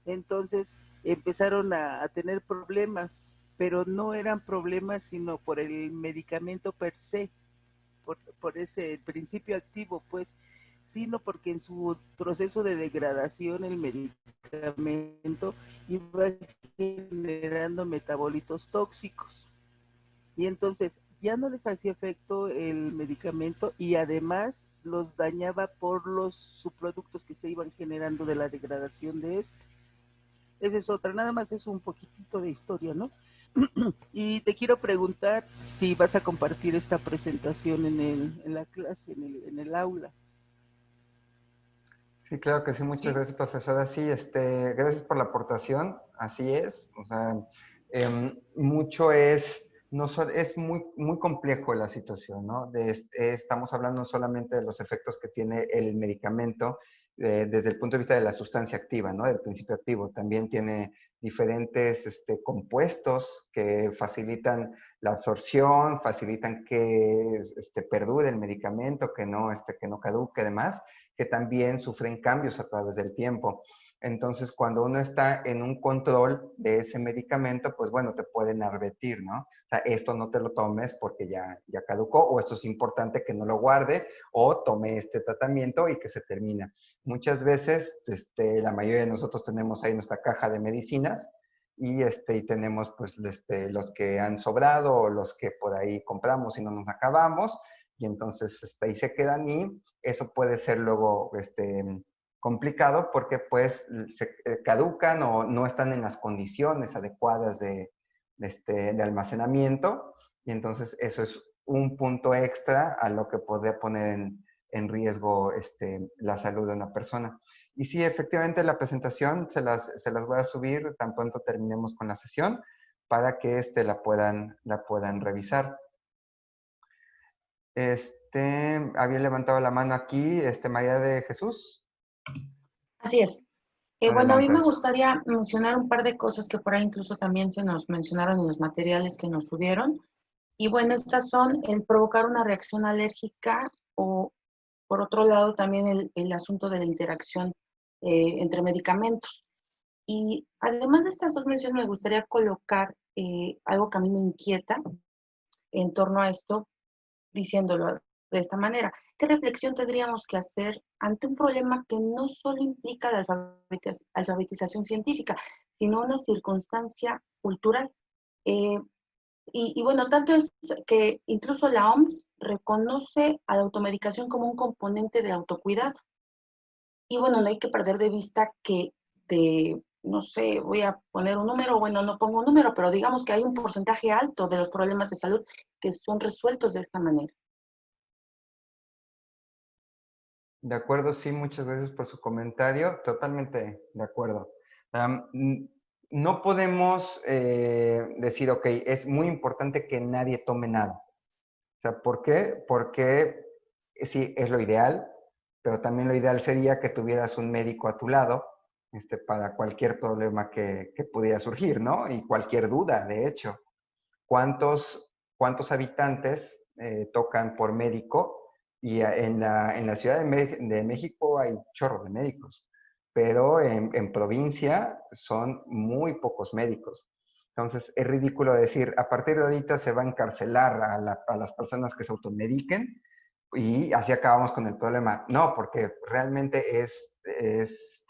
entonces empezaron a tener problemas, pero no eran problemas sino por el medicamento per se, por ese principio activo, pues, sino porque en su proceso de degradación el medicamento iba generando metabolitos tóxicos. Y entonces ya no les hacía efecto el medicamento y además los dañaba por los subproductos que se iban generando de la degradación de este. Esa es otra, nada más es un poquitito de historia, ¿no? Y te quiero preguntar si vas a compartir esta presentación en la clase, en el aula. Sí, claro que sí, muchas gracias, profesora. Sí, gracias por la aportación, así es. O sea, mucho es, no es muy, muy complejo la situación, ¿no? Estamos hablando solamente de los efectos que tiene el medicamento desde el punto de vista de la sustancia activa, ¿no? Del principio activo. También tiene diferentes compuestos que facilitan la absorción, facilitan que perdure el medicamento, que no caduque, además, que también sufren cambios a través del tiempo. Entonces, cuando uno está en un control de ese medicamento, pues bueno, te pueden advertir, ¿no? O sea, esto no te lo tomes porque ya caducó, o esto es importante que no lo guarde, o tome este tratamiento y que se termina. Muchas veces, la mayoría de nosotros tenemos ahí nuestra caja de medicinas y tenemos pues los que han sobrado o los que por ahí compramos y no nos acabamos, y entonces ahí se quedan y eso puede ser luego complicado porque pues se caducan o no están en las condiciones adecuadas de almacenamiento, y entonces eso es un punto extra a lo que podría poner en riesgo la salud de una persona. Y sí, efectivamente la presentación se las voy a subir tan pronto terminemos con la sesión para que la puedan revisar. Había levantado la mano aquí, María de Jesús. Así es. Bueno, a mí me Adelante. gustaría mencionar un par de cosas que por ahí incluso también se nos mencionaron en los materiales que nos subieron. Y bueno, estas son el provocar una reacción alérgica o, por otro lado, también el asunto de la interacción entre medicamentos. Y además de estas dos menciones, me gustaría colocar algo que a mí me inquieta en torno a esto, diciéndolo de esta manera. ¿Qué reflexión tendríamos que hacer ante un problema que no solo implica la alfabetización científica, sino una circunstancia cultural? Y bueno, tanto es que incluso la OMS reconoce a la automedicación como un componente de autocuidado. Y bueno, no hay que perder de vista que no sé, voy a poner un número, bueno, no pongo un número, pero digamos que hay un porcentaje alto de los problemas de salud que son resueltos de esta manera. De acuerdo, sí, muchas gracias por su comentario. Totalmente de acuerdo. No podemos decir, ok, es muy importante que nadie tome nada. O sea, ¿por qué? Porque sí, es lo ideal, pero también lo ideal sería que tuvieras un médico a tu lado para cualquier problema que pudiera surgir, ¿no? Y cualquier duda, de hecho. ¿Cuántos habitantes tocan por médico? Y en la Ciudad de México hay chorros de médicos, pero en provincia son muy pocos médicos. Entonces, es ridículo decir, a partir de ahorita se va a encarcelar a las personas que se automediquen y así acabamos con el problema. No, porque realmente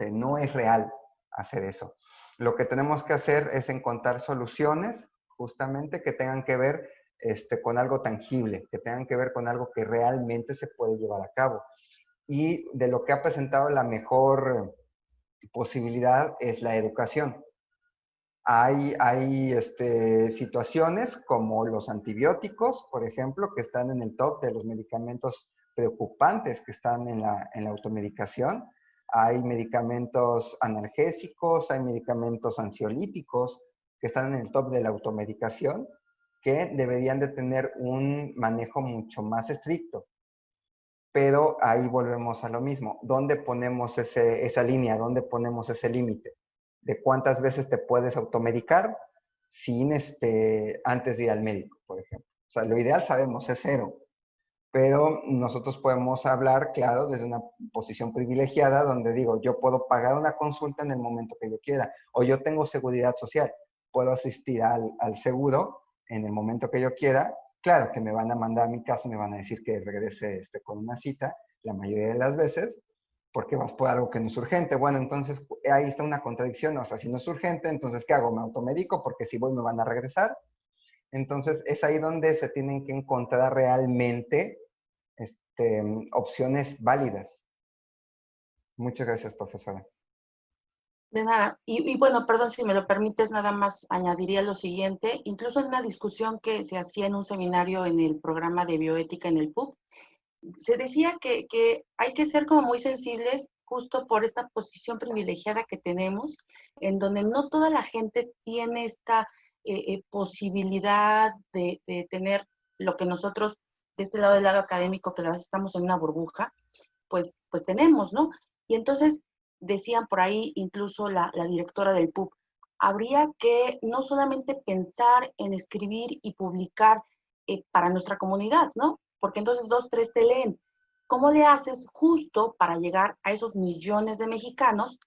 no es real hacer eso. Lo que tenemos que hacer es encontrar soluciones justamente que tengan que ver con algo tangible, que tengan que ver con algo que realmente se puede llevar a cabo. Y de lo que ha presentado la mejor posibilidad es la educación. Hay situaciones como los antibióticos, por ejemplo, que están en el top de los medicamentos preocupantes que están en la automedicación. Hay medicamentos analgésicos, hay medicamentos ansiolíticos que están en el top de la automedicación, que deberían de tener un manejo mucho más estricto. Pero ahí volvemos a lo mismo. ¿Dónde ponemos esa línea? ¿Dónde ponemos ese límite? De cuántas veces te puedes automedicar sin antes de ir al médico, por ejemplo. O sea, lo ideal sabemos es 0, pero nosotros podemos hablar, claro, desde una posición privilegiada donde digo, yo puedo pagar una consulta en el momento que yo quiera, o yo tengo seguridad social, puedo asistir al seguro en el momento que yo quiera. Claro que me van a mandar a mi casa y me van a decir que regrese con una cita la mayoría de las veces, porque vas por algo que no es urgente. Bueno, entonces ahí está una contradicción. O sea, si no es urgente, entonces ¿qué hago? Me automedico porque si voy me van a regresar. Entonces es ahí donde se tienen que encontrar realmente opciones válidas. Muchas gracias, profesora. De nada. Y bueno, perdón, si me lo permites, nada más añadiría lo siguiente. Incluso en una discusión que se hacía en un seminario en el programa de bioética en el PUB, se decía que hay que ser como muy sensibles justo por esta posición privilegiada que tenemos, en donde no toda la gente tiene esta posibilidad de tener lo que nosotros, de este lado del lado académico, que a veces estamos en una burbuja, pues tenemos, ¿no? Y entonces decían por ahí, incluso la directora del PUB, habría que no solamente pensar en escribir y publicar para nuestra comunidad, ¿no? Porque entonces 2, 3 te leen. ¿Cómo le haces justo para llegar a esos millones de mexicanos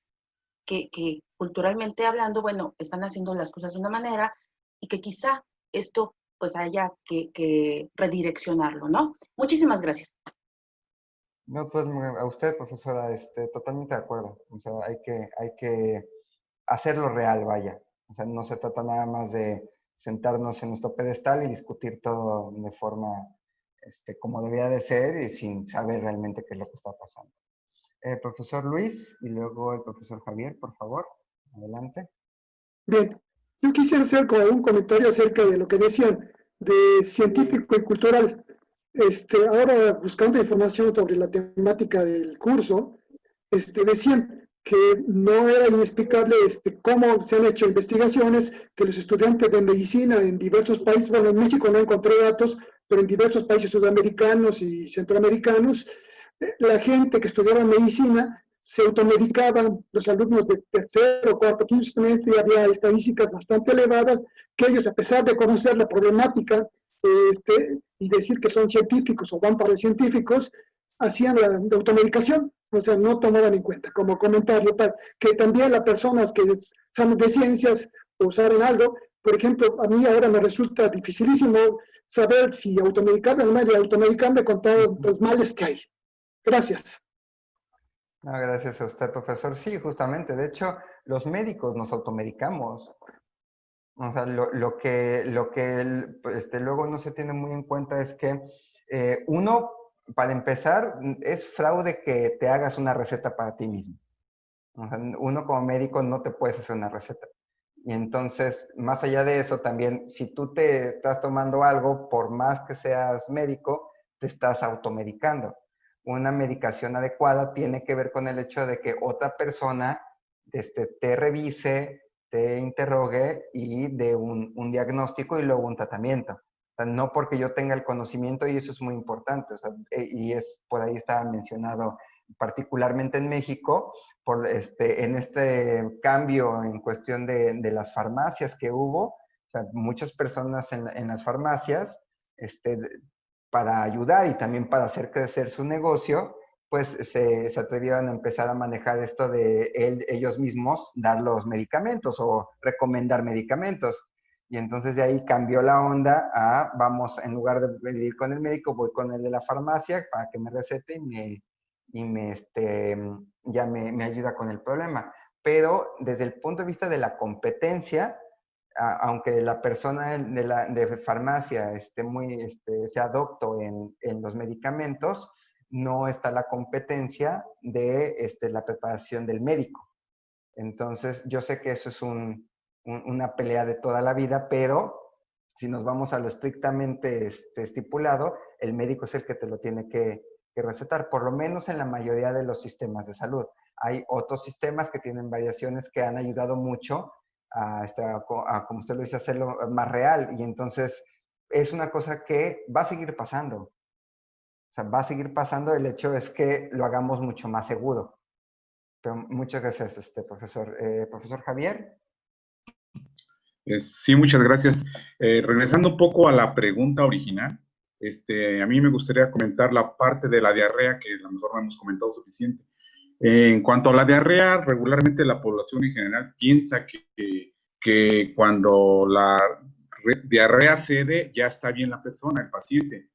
que culturalmente hablando, bueno, están haciendo las cosas de una manera y que quizá esto pues haya que redireccionarlo, ¿no? Muchísimas gracias. No, pues a usted, profesora, totalmente de acuerdo. O sea, hay que hacerlo real, vaya. O sea, no se trata nada más de sentarnos en nuestro pedestal y discutir todo de forma como debía de ser y sin saber realmente qué es lo que está pasando. Profesor Luis y luego el profesor Javier, por favor, adelante. Bien, yo quisiera hacer como un comentario acerca de lo que decían de científico y cultural. Ahora, buscando información sobre la temática del curso, decían que no era inexplicable cómo se han hecho investigaciones, que los estudiantes de medicina en diversos países, bueno, en México no encontré datos, pero en diversos países sudamericanos y centroamericanos, la gente que estudiaba medicina se automedicaban, los alumnos de tercero, cuarto, quinto semestre, y había estadísticas bastante elevadas, que ellos, a pesar de conocer la problemática y decir que son científicos o van para científicos, hacían la automedicación, o sea, no tomaban en cuenta. Como comentario, que también las personas que saben de ciencias o saben algo, por ejemplo, a mí ahora me resulta dificilísimo saber si automedicarme o no de automedicarme con todos los males que hay. Gracias. No, gracias a usted, profesor. Sí, justamente. De hecho, los médicos nos automedicamos. O sea, lo que luego no se tiene muy en cuenta es que uno, para empezar, es fraude que te hagas una receta para ti mismo. O sea, uno como médico no te puedes hacer una receta. Y entonces, más allá de eso, también, si tú te estás tomando algo, por más que seas médico, te estás automedicando. Una medicación adecuada tiene que ver con el hecho de que otra persona te revise, te interrogue y dé un diagnóstico y luego un tratamiento. O sea, no porque yo tenga el conocimiento, y eso es muy importante. O sea, por ahí estaba mencionado, particularmente en México, en este cambio en cuestión de las farmacias que hubo. O sea, muchas personas en las farmacias, para ayudar y también para hacer crecer su negocio, pues se atrevieron a empezar a manejar esto de ellos mismos dar los medicamentos o recomendar medicamentos. Y entonces de ahí cambió la onda a, vamos, en lugar de ir con el médico, voy con el de la farmacia para que me recete ya me ayuda con el problema. Pero desde el punto de vista de la competencia, aunque la persona de farmacia sea docto en los medicamentos, no está la competencia de la preparación del médico. Entonces, yo sé que eso es una pelea de toda la vida, pero si nos vamos a lo estrictamente estipulado, el médico es el que te lo tiene que recetar, por lo menos en la mayoría de los sistemas de salud. Hay otros sistemas que tienen variaciones que han ayudado mucho como usted lo dice, hacerlo más real. Y entonces es una cosa que va a seguir pasando. O sea, va a seguir pasando. El hecho es que lo hagamos mucho más seguro. Pero muchas gracias, profesor. Profesor Javier. Sí, muchas gracias. Regresando un poco a la pregunta original, a mí me gustaría comentar la parte de la diarrea, que a lo mejor no hemos comentado suficiente. En cuanto a la diarrea, regularmente la población en general piensa que cuando la diarrea cede, ya está bien la persona, el paciente.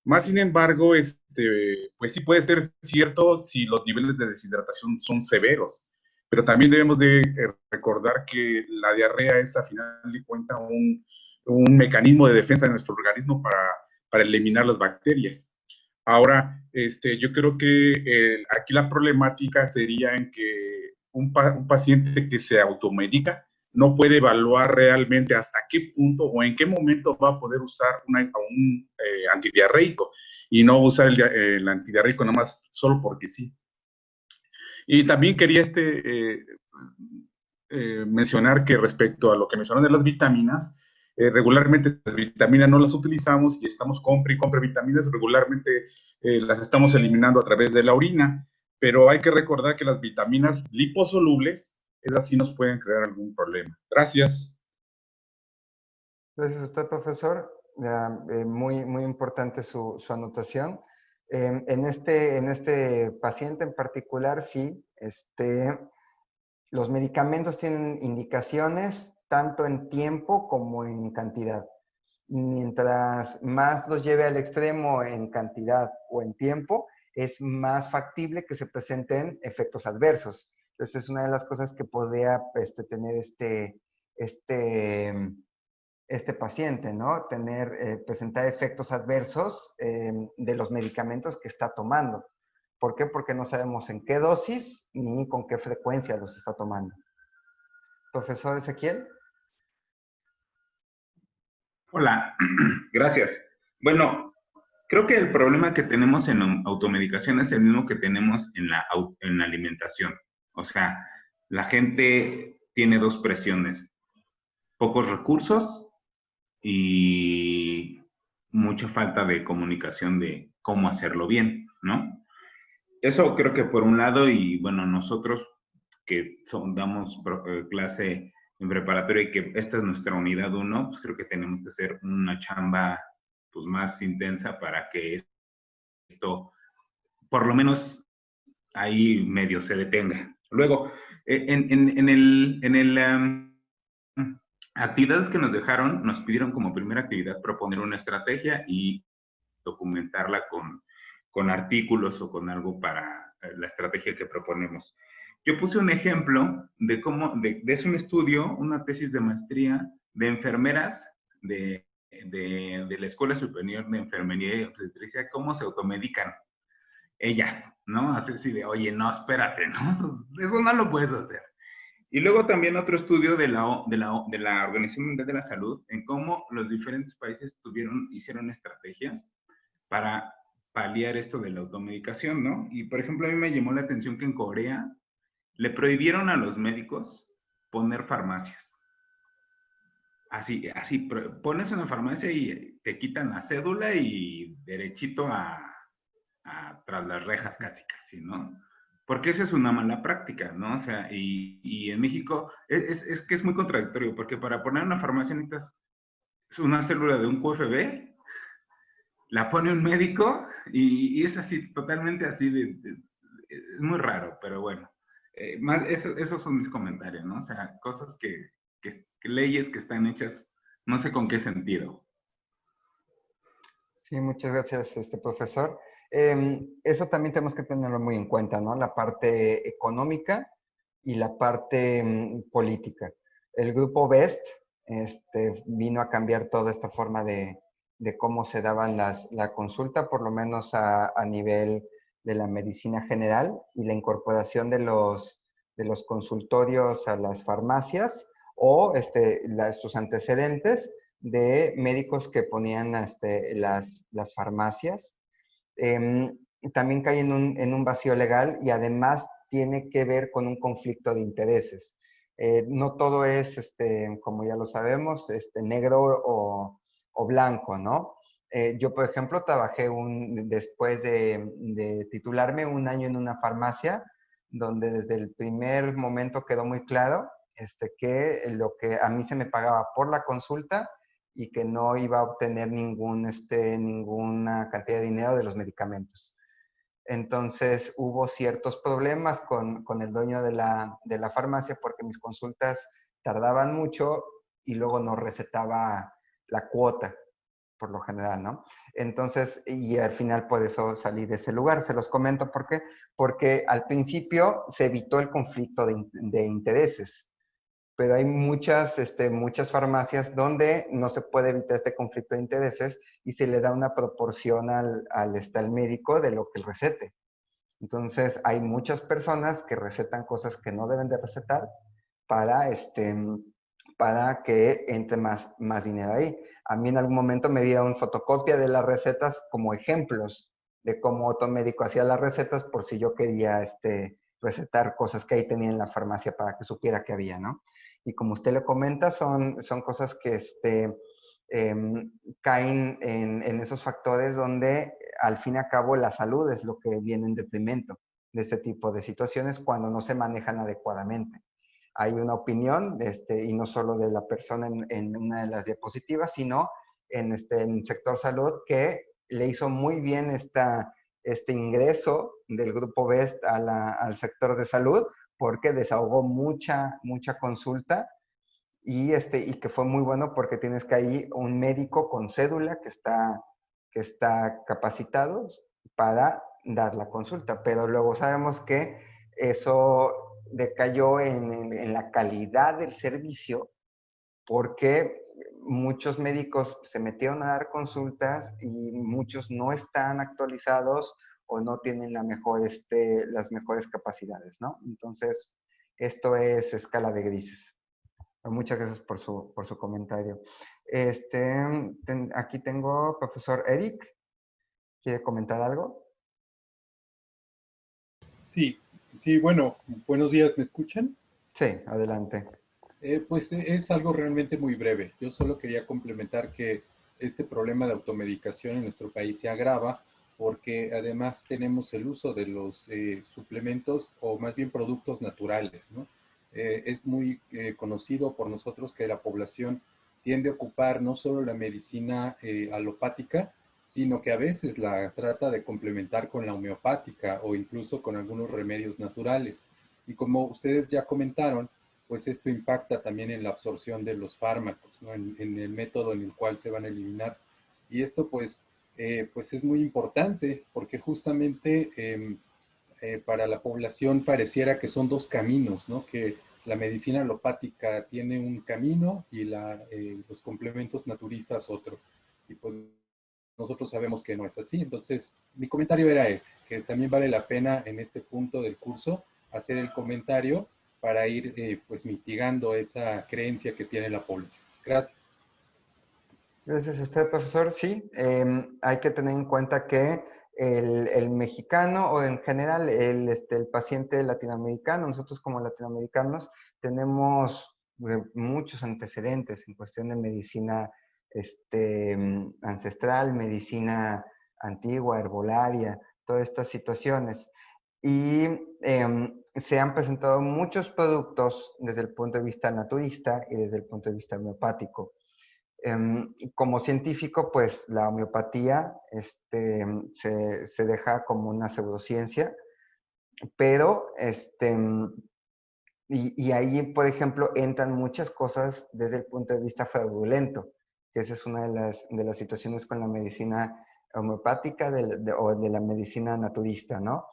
Más sin embargo, pues sí puede ser cierto si los niveles de deshidratación son severos, pero también debemos de recordar que la diarrea es, a final de cuentas, un mecanismo de defensa de nuestro organismo para eliminar las bacterias. Ahora, yo creo que aquí la problemática sería en que un paciente que se automedica no puede evaluar realmente hasta qué punto o en qué momento va a poder usar un antidiarreico y no usar el antidiarreico nomás solo porque sí. Y también quería mencionar que respecto a lo que mencionaron de las vitaminas, regularmente las vitaminas no las utilizamos y estamos compre y compre vitaminas, regularmente las estamos eliminando a través de la orina, pero hay que recordar que las vitaminas liposolubles, esas sí nos pueden crear algún problema. Gracias. Gracias a usted, profesor. Muy, muy importante su anotación. En este paciente en particular, sí, Los medicamentos tienen indicaciones tanto en tiempo como en cantidad. Y mientras más los lleve al extremo en cantidad o en tiempo, es más factible que se presenten efectos adversos. Entonces, es una de las cosas que podría tener este paciente, ¿no? Presentar efectos adversos de los medicamentos que está tomando. ¿Por qué? Porque no sabemos en qué dosis ni con qué frecuencia los está tomando. Profesor Ezequiel. Hola, gracias. Bueno, creo que el problema que tenemos en automedicación es el mismo que tenemos en la alimentación. O sea, la gente tiene dos presiones: pocos recursos y mucha falta de comunicación de cómo hacerlo bien, ¿no? Eso creo que por un lado, y bueno, nosotros que damos clase en preparatoria y que esta es nuestra unidad 1, pues creo que tenemos que hacer una chamba pues más intensa para que esto, por lo menos ahí medio se detenga. Luego, actividades que nos dejaron, nos pidieron como primera actividad proponer una estrategia y documentarla con artículos o con algo para la estrategia que proponemos. Yo puse un ejemplo de cómo, es un estudio, una tesis de maestría de enfermeras de la Escuela Superior de Enfermería y Obstetricia, cómo se automedican ellas, ¿no? Así de, oye, no, espérate, ¿no? Eso no lo puedes hacer. Y luego también otro estudio de la Organización Mundial de la Salud en cómo los diferentes países hicieron estrategias para paliar esto de la automedicación, ¿no? Y, por ejemplo, a mí me llamó la atención que en Corea le prohibieron a los médicos poner farmacias. Así, pones una farmacia y te quitan la cédula y derechito tras las rejas casi, ¿no? Porque esa es una mala práctica, ¿no? O sea, y en México es que es muy contradictorio, porque para poner una farmacia necesitas una célula de un QFB, la pone un médico y es así, totalmente así, es muy raro, pero bueno. Esos son mis comentarios, ¿no? O sea, cosas que leyes que están hechas, no sé con qué sentido. Sí, muchas gracias, profesor. Eso también tenemos que tenerlo muy en cuenta, ¿no? La parte económica y la parte política. El grupo BEST vino a cambiar toda esta forma de cómo se daban la consulta, por lo menos a nivel de la medicina general, y la incorporación de los consultorios a las farmacias o sus antecedentes de médicos que ponían las farmacias. También cae en un vacío legal y además tiene que ver con un conflicto de intereses. No todo es, como ya lo sabemos, negro o blanco, ¿no? Yo, por ejemplo, trabajé después de titularme 1 año en una farmacia, donde desde el primer momento quedó muy claro que lo que a mí se me pagaba por la consulta y que no iba a obtener ninguna cantidad de dinero de los medicamentos. Entonces hubo ciertos problemas con el dueño de la farmacia porque mis consultas tardaban mucho y luego no recetaba la cuota, por lo general, ¿no? Entonces, y al final por eso salí de ese lugar. Se los comento por qué. Porque al principio se evitó el conflicto de intereses, pero hay muchas farmacias donde no se puede evitar este conflicto de intereses y se le da una proporción al médico de lo que él recete. Entonces, hay muchas personas que recetan cosas que no deben de recetar para que entre más dinero ahí. A mí en algún momento me dieron fotocopia de las recetas como ejemplos de cómo otro médico hacía las recetas por si yo quería recetar cosas que ahí tenía en la farmacia para que supiera que había, ¿no? Y como usted le comenta, son cosas que caen en esos factores donde al fin y al cabo la salud es lo que viene en detrimento de este tipo de situaciones cuando no se manejan adecuadamente. Hay una opinión, y no solo de la persona en una de las diapositivas, sino en el sector salud, que le hizo muy bien este ingreso del grupo BEST al sector de salud, porque desahogó mucha consulta y que fue muy bueno porque tienes que ahí un médico con cédula que está capacitado para dar la consulta, pero luego sabemos que eso decayó en la calidad del servicio porque muchos médicos se metieron a dar consultas y muchos no están actualizados o no tienen las mejores capacidades, ¿no? Entonces, esto es escala de grises. Muchas gracias por su comentario. Aquí tengo profesor Eric. ¿Quiere comentar algo? Sí, bueno, buenos días, ¿me escuchan? Sí, adelante. Pues es algo realmente muy breve. Yo solo quería complementar que este problema de automedicación en nuestro país se agrava porque además tenemos el uso de los suplementos o más bien productos naturales, ¿no? Es muy conocido por nosotros que la población tiende a ocupar no solo la medicina alopática, sino que a veces la trata de complementar con la homeopática o incluso con algunos remedios naturales. Y como ustedes ya comentaron, pues esto impacta también en la absorción de los fármacos, ¿no? En el método en el cual se van a eliminar. Y esto pues es muy importante porque justamente para la población pareciera que son dos caminos, ¿no? Que la medicina alopática tiene un camino y los complementos naturistas otro. Y pues nosotros sabemos que no es así. Entonces, mi comentario era ese, que también vale la pena en este punto del curso hacer el comentario para ir pues mitigando esa creencia que tiene la población. Gracias. Gracias a usted, profesor. Sí, hay que tener en cuenta que el mexicano o en general el paciente latinoamericano, nosotros como latinoamericanos tenemos muchos antecedentes en cuestión de medicina ancestral, medicina antigua, herbolaria, todas estas situaciones. Y se han presentado muchos productos desde el punto de vista naturista y desde el punto de vista homeopático. Como científico, pues la homeopatía se deja como una pseudociencia, pero y ahí, por ejemplo, entran muchas cosas desde el punto de vista fraudulento, que esa es una de las situaciones con la medicina homeopática o de la medicina naturista, ¿no?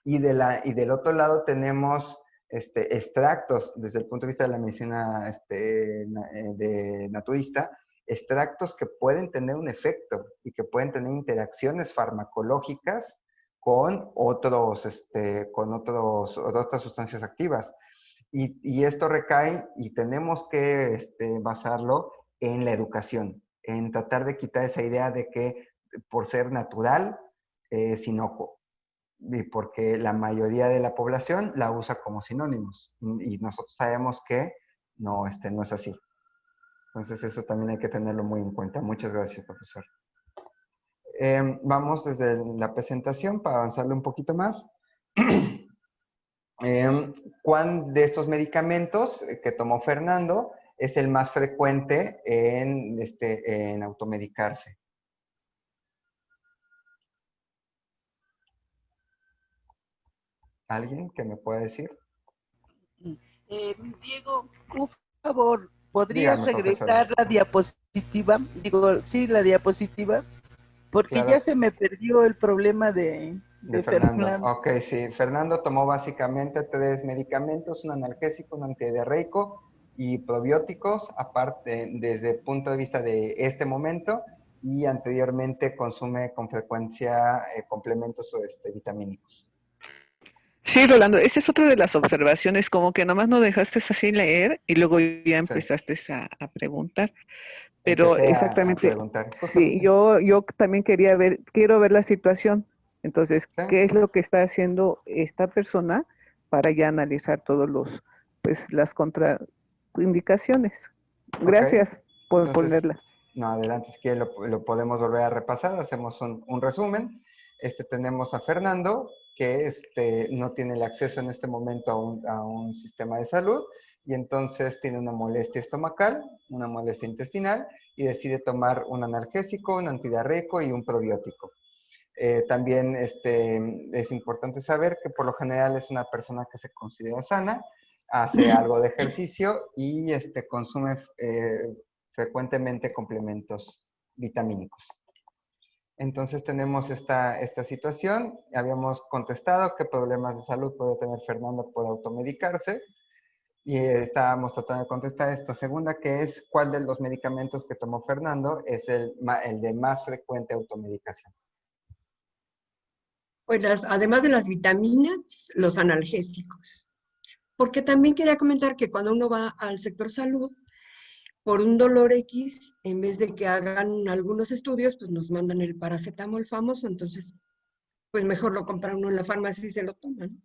Y del otro lado tenemos extractos, desde el punto de vista de la medicina naturista, extractos que pueden tener un efecto y que pueden tener interacciones farmacológicas con otras sustancias activas. Y esto recae y tenemos que basarlo en la educación, en tratar de quitar esa idea de que por ser natural es inocuo, y porque la mayoría de la población la usa como sinónimos y nosotros sabemos que no es así. Entonces eso también hay que tenerlo muy en cuenta. Muchas gracias, profesor. Vamos desde la presentación para avanzarle un poquito más. ¿Cuál de estos medicamentos que tomó Fernando es el más frecuente en automedicarse? ¿Alguien que me pueda decir? Diego, por favor, ¿podrías Dígame, regresar profesora. la diapositiva? Digo, sí, la diapositiva, porque Claro. ya se me perdió el problema de Fernando. Fernando. Ok, sí. Fernando tomó básicamente 3 medicamentos, un analgésico, un antidiarreico y probióticos, aparte desde el punto de vista de este momento, y anteriormente consume con frecuencia complementos vitamínicos. Sí, Rolando, esa es otra de las observaciones, como que nomás no dejaste así leer y luego ya empezaste a preguntar. Pero Empecé a exactamente, preguntar. sí, yo también quiero ver la situación. Entonces, ¿qué es lo que está haciendo esta persona para ya analizar pues las contraindicaciones? Gracias por Entonces, ponerlas. no, adelante, si quiere lo podemos volver a repasar, hacemos un resumen. Tenemos a Fernando, que no tiene el acceso en este momento a un sistema de salud, y entonces tiene una molestia estomacal, una molestia intestinal, y decide tomar un analgésico, un antidiarreico y un probiótico. También es importante saber que por lo general es una persona que se considera sana, hace algo de ejercicio y consume frecuentemente complementos vitamínicos. Entonces tenemos esta situación. Habíamos contestado qué problemas de salud puede tener Fernando por automedicarse. Y estábamos tratando de contestar esta segunda, que es cuál de los medicamentos que tomó Fernando es el de más frecuente automedicación. Pues además de las vitaminas, los analgésicos. Porque también quería comentar que cuando uno va al sector salud, por un dolor X, en vez de que hagan algunos estudios, pues nos mandan el paracetamol famoso, entonces, pues mejor lo compra uno en la farmacia y se lo toma, ¿no?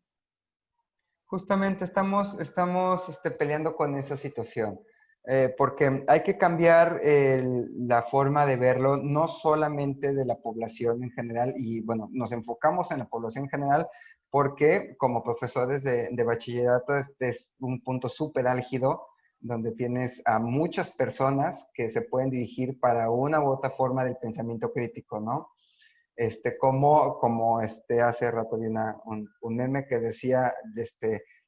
Justamente estamos peleando con esa situación, porque hay que cambiar la forma de verlo, no solamente de la población en general, y bueno, nos enfocamos en la población en general, porque como profesores de bachillerato este es un punto súper álgido, donde tienes a muchas personas que se pueden dirigir para una u otra forma del pensamiento crítico, ¿no? Como hace rato vi un meme que decía,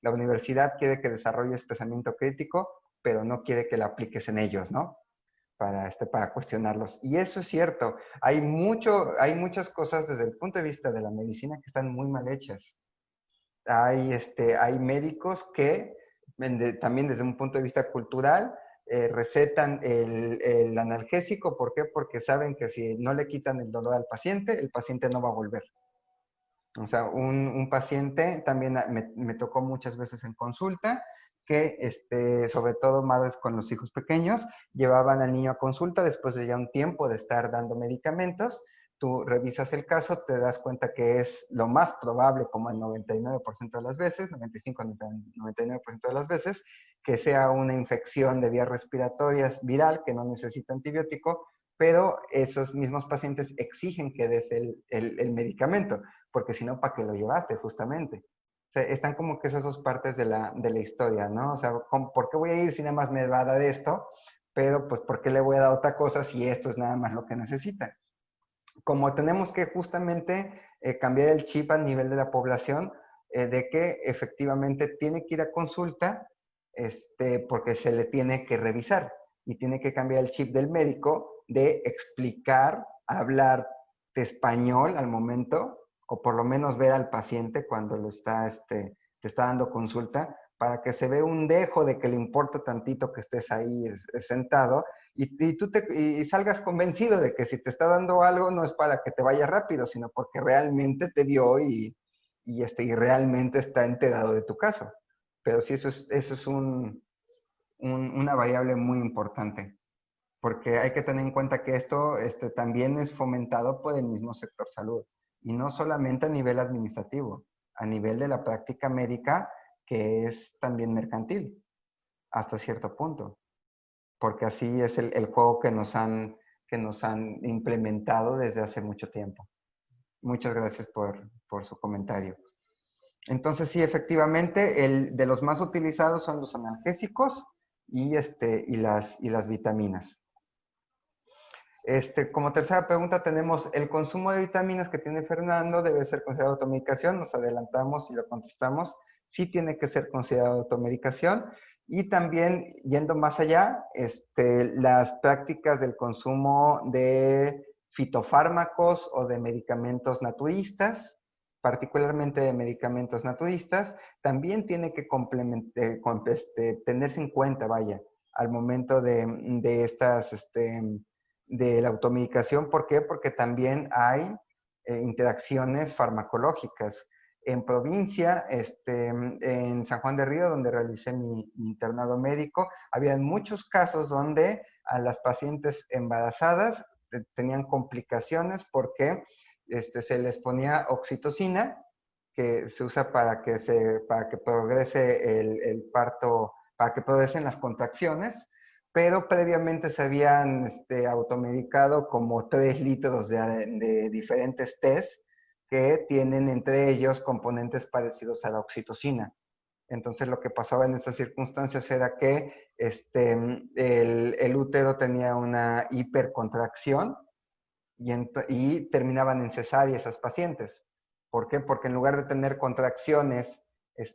la universidad quiere que desarrolles pensamiento crítico, pero no quiere que lo apliques en ellos, ¿no? Para cuestionarlos. Y eso es cierto. Hay muchas cosas desde el punto de vista de la medicina que están muy mal hechas. Hay médicos que, también desde un punto de vista cultural, recetan el analgésico. ¿Por qué? Porque saben que si no le quitan el dolor al paciente, el paciente no va a volver. O sea, un paciente también me tocó muchas veces en consulta que, sobre todo madres con los hijos pequeños, llevaban al niño a consulta después de ya un tiempo de estar dando medicamentos. Tú revisas el caso, te das cuenta que es lo más probable, como el 99% de las veces, 95-99% de las veces, que sea una infección de vías respiratorias viral que no necesita antibiótico, pero esos mismos pacientes exigen que des el medicamento, porque si no, ¿para qué lo llevaste justamente? O sea, están como que esas dos partes de la historia, ¿no? O sea, ¿por qué voy a ir si nada más me va a dar esto? Pero, pues, ¿por qué le voy a dar otra cosa si esto es nada más lo que necesita? Como tenemos que justamente cambiar el chip a nivel de la población, de que efectivamente tiene que ir a consulta, porque se le tiene que revisar y tiene que cambiar el chip del médico de explicar, hablar de español al momento, o por lo menos ver al paciente cuando te está dando consulta, para que se vea un dejo de que le importa tantito que estés ahí sentado y tú salgas convencido de que si te está dando algo no es para que te vaya rápido, sino porque realmente te vio y realmente está enterado de tu caso. Pero sí, eso es una variable muy importante, porque hay que tener en cuenta que esto también es fomentado por el mismo sector salud, y no solamente a nivel administrativo, a nivel de la práctica médica, que es también mercantil, hasta cierto punto, porque así es el juego que nos han implementado desde hace mucho tiempo. Muchas gracias por su comentario. Entonces, sí, efectivamente, de los más utilizados son los analgésicos y las vitaminas. Como tercera pregunta tenemos, ¿el consumo de vitaminas que tiene Fernando debe ser considerado automedicación? Nos adelantamos y lo contestamos. Sí tiene que ser considerado automedicación. Y también, yendo más allá, las prácticas del consumo de fitofármacos o de medicamentos naturistas, particularmente de medicamentos naturistas, también tiene que tenerse en cuenta, vaya, al momento de estas de la automedicación. ¿Por qué? Porque también hay interacciones farmacológicas. En provincia, en San Juan de Río, donde realicé mi internado médico, había muchos casos donde a las pacientes embarazadas tenían complicaciones porque se les ponía oxitocina, que se usa para que progrese el parto, para que progresen las contracciones, pero previamente se habían automedicado como 3 litros de diferentes test que tienen entre ellos componentes parecidos a la oxitocina. Entonces, lo que pasaba en esas circunstancias era que el útero tenía una hipercontracción y terminaban en cesárea esas pacientes. ¿Por qué? Porque en lugar de tener contracciones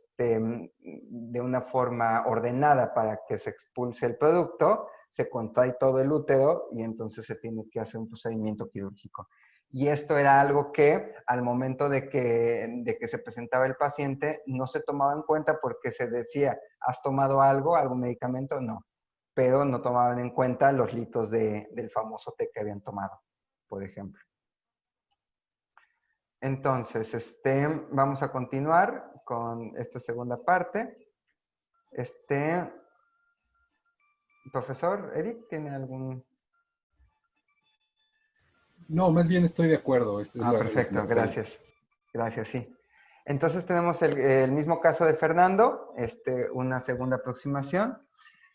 de una forma ordenada para que se expulse el producto, se contrae todo el útero y entonces se tiene que hacer un procedimiento quirúrgico. Y esto era algo que al momento de que se presentaba el paciente no se tomaba en cuenta porque se decía, ¿has tomado algo, algún medicamento? No, pero no tomaban en cuenta los litros del famoso té que habían tomado, por ejemplo. Entonces, vamos a continuar con esta segunda parte. Profesor Eric, ¿tiene algún...? No, más bien estoy de acuerdo. Perfecto, gracias. Gracias, sí. Entonces tenemos el mismo caso de Fernando, una segunda aproximación.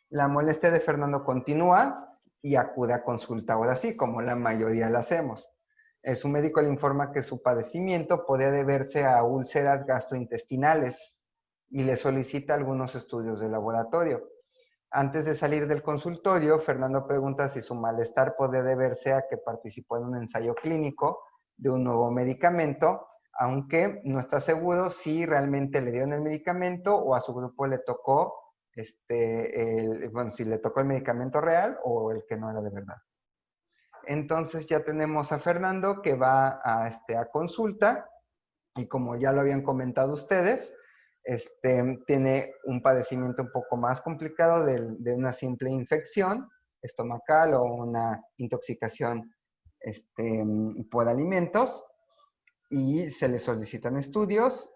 La molestia de Fernando continúa y acude a consulta, ahora sí, como la mayoría la hacemos. Su médico le informa que su padecimiento podría deberse a úlceras gastrointestinales y le solicita algunos estudios de laboratorio. Antes de salir del consultorio, Fernando pregunta si su malestar puede deberse a que participó en un ensayo clínico de un nuevo medicamento, aunque no está seguro si realmente le dieron el medicamento o a su grupo le tocó, si le tocó el medicamento real o el que no era de verdad. Entonces ya tenemos a Fernando que va a consulta y como ya lo habían comentado ustedes, tiene un padecimiento un poco más complicado de una simple infección estomacal o una intoxicación por alimentos y se le solicitan estudios,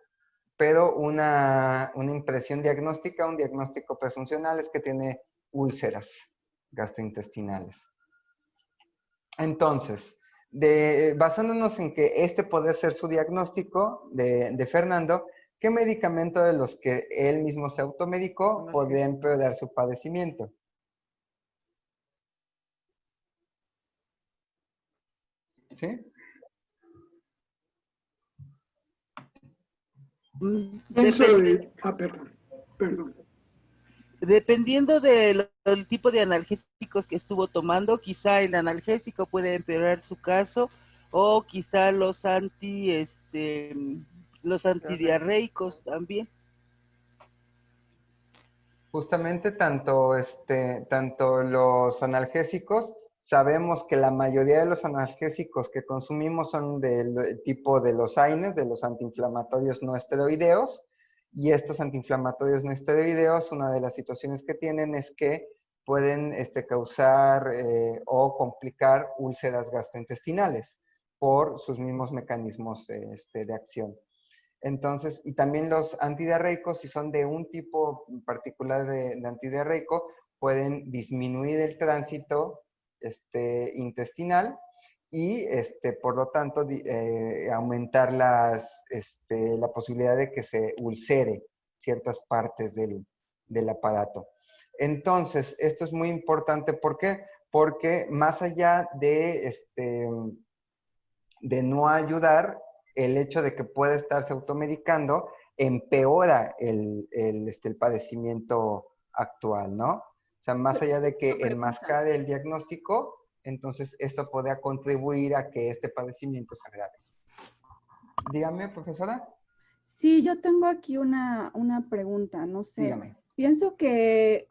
pero una impresión diagnóstica, un diagnóstico presuncional es que tiene úlceras gastrointestinales. Entonces, basándonos en que puede ser su diagnóstico de Fernando, ¿qué medicamento de los que él mismo se automedicó podría empeorar su padecimiento? ¿Sí? Perdón. Dependiendo del tipo de analgésicos que estuvo tomando, quizá el analgésico puede empeorar su caso o quizá los antidiarreicos también. Justamente tanto los analgésicos, sabemos que la mayoría de los analgésicos que consumimos son del tipo de los AINES, de los antiinflamatorios no esteroideos, y estos antiinflamatorios no esteroideos, una de las situaciones que tienen es que pueden causar o complicar úlceras gastrointestinales por sus mismos mecanismos de acción. Entonces, y también los antidiarreicos, si son de un tipo particular de antidiarreico, pueden disminuir el tránsito intestinal y, por lo tanto, aumentar la posibilidad de que se ulcere ciertas partes del aparato. Entonces, esto es muy importante. ¿Por qué? Porque más allá de no ayudar, el hecho de que pueda estarse automedicando empeora el padecimiento actual, ¿no? O sea, más allá de que enmascare el diagnóstico, entonces esto podría contribuir a que este padecimiento se agrave. Dígame, profesora. Sí, yo tengo aquí una pregunta, no sé. Dígame. Pienso que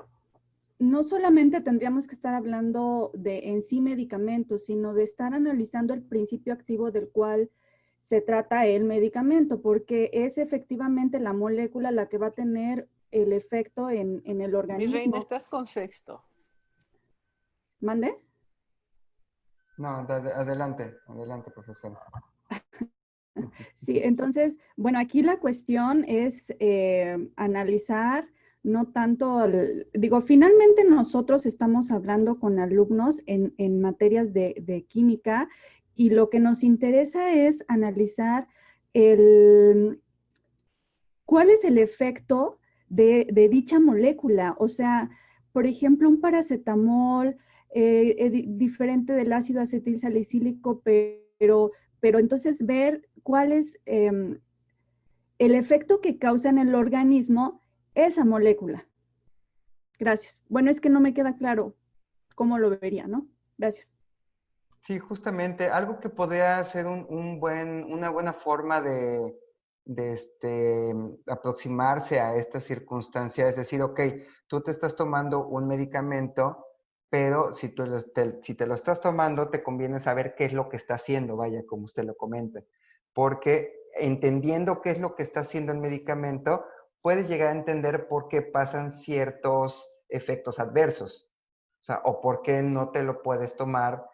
no solamente tendríamos que estar hablando de en sí medicamentos, sino de estar analizando el principio activo del cual se trata el medicamento, porque es efectivamente la molécula la que va a tener el efecto en el organismo. Mi reina, estás con sexto. ¿Mande? No, adelante, profesora. Sí, entonces, bueno, aquí la cuestión es analizar, no tanto, finalmente nosotros estamos hablando con alumnos en materias de química y lo que nos interesa es analizar cuál es el efecto de dicha molécula. O sea, por ejemplo, un paracetamol diferente del ácido acetilsalicílico, pero entonces ver cuál es el efecto que causa en el organismo esa molécula. Gracias. Bueno, es que no me queda claro cómo lo vería, ¿no? Gracias. Sí, justamente, algo que podría ser una buena forma de aproximarse a esta circunstancia, es decir, ok, tú te estás tomando un medicamento, pero si te lo estás tomando, te conviene saber qué es lo que está haciendo, vaya, como usted lo comenta, porque entendiendo qué es lo que está haciendo el medicamento, puedes llegar a entender por qué pasan ciertos efectos adversos, o sea, o por qué no te lo puedes tomar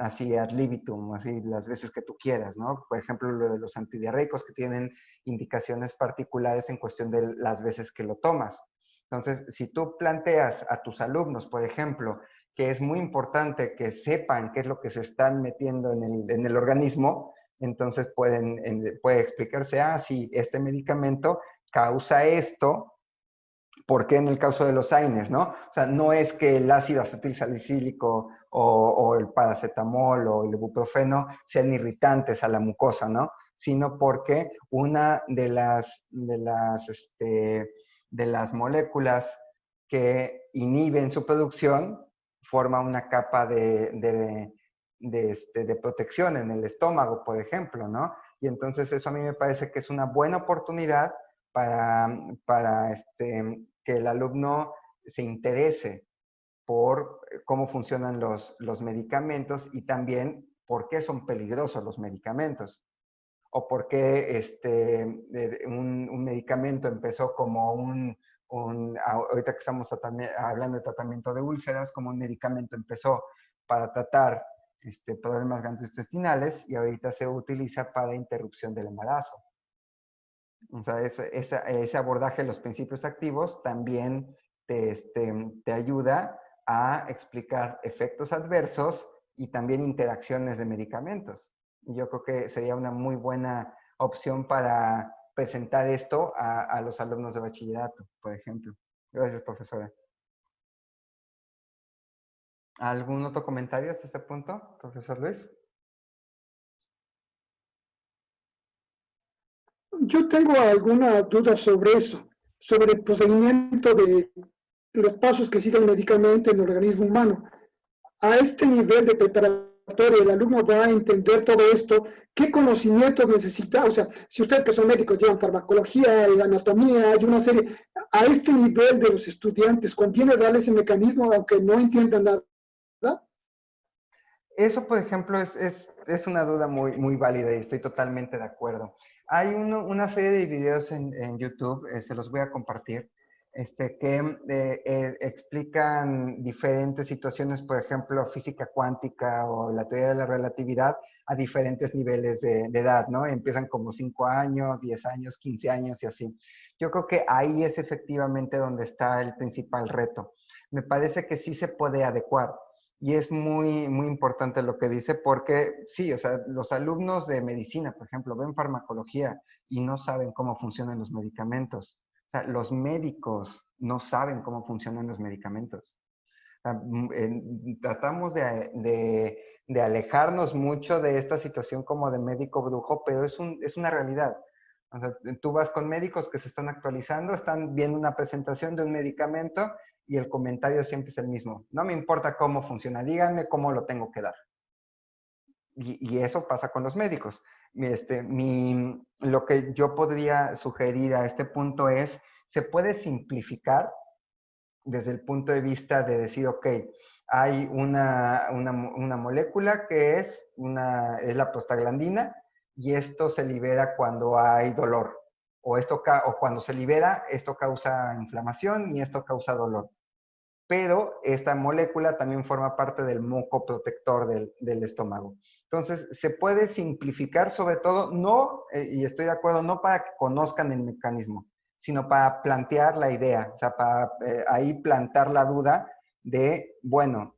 así ad libitum, así las veces que tú quieras, ¿no? Por ejemplo, lo de los antidiarreicos que tienen indicaciones particulares en cuestión de las veces que lo tomas. Entonces, si tú planteas a tus alumnos, por ejemplo, que es muy importante que sepan qué es lo que se están metiendo en el organismo, entonces puede explicarse, sí, este medicamento causa esto. ¿Por qué en el caso de los AINES, no? O sea, no es que el ácido acetilsalicílico o el paracetamol o el ibuprofeno sean irritantes a la mucosa, ¿no? Sino porque una de las moléculas que inhiben su producción forma una capa de protección en el estómago, por ejemplo, ¿no? Y entonces eso a mí me parece que es una buena oportunidad para que el alumno se interese por cómo funcionan los medicamentos y también por qué son peligrosos los medicamentos. O por qué un medicamento empezó como ahorita que estamos hablando de tratamiento de úlceras, como un medicamento empezó para tratar problemas gastrointestinales y ahorita se utiliza para interrupción del embarazo. O sea, ese abordaje de los principios activos también te ayuda a explicar efectos adversos y también interacciones de medicamentos. Y yo creo que sería una muy buena opción para presentar esto a los alumnos de bachillerato, por ejemplo. Gracias, profesora. ¿Algún otro comentario hasta este punto, profesor Luis? Yo tengo alguna duda sobre eso, sobre el procedimiento de los pasos que sigue el medicamento en el organismo humano. A este nivel de preparatoria, el alumno va a entender todo esto. ¿Qué conocimientos necesita? O sea, si ustedes que son médicos llevan farmacología, anatomía, hay una serie. A este nivel de los estudiantes, ¿conviene darle ese mecanismo aunque no entiendan nada? Eso, por ejemplo, es una duda muy, muy válida y estoy totalmente de acuerdo. Hay una serie de videos en YouTube, se los voy a compartir, que explican diferentes situaciones, por ejemplo, física cuántica o la teoría de la relatividad a diferentes niveles de edad, ¿no? Empiezan como 5 años, 10 años, 15 años y así. Yo creo que ahí es efectivamente donde está el principal reto. Me parece que sí se puede adecuar. Y es muy, muy importante lo que dice porque sí, o sea, los alumnos de medicina, por ejemplo, ven farmacología y no saben cómo funcionan los medicamentos. O sea, los médicos no saben cómo funcionan los medicamentos. O sea, tratamos de alejarnos mucho de esta situación como de médico brujo, pero es una realidad. O sea, tú vas con médicos que se están actualizando, están viendo una presentación de un medicamento y el comentario siempre es el mismo. No me importa cómo funciona, díganme cómo lo tengo que dar. Y eso pasa con los médicos. Lo que yo podría sugerir a este punto es, se puede simplificar desde el punto de vista de decir, ok, hay una molécula que es la prostaglandina y esto se libera cuando hay dolor. O cuando se libera, esto causa inflamación y esto causa dolor. Pero esta molécula también forma parte del moco protector del estómago. Entonces, se puede simplificar sobre todo, y estoy de acuerdo, no para que conozcan el mecanismo, sino para plantear la idea, o sea, para ahí plantar la duda de, bueno,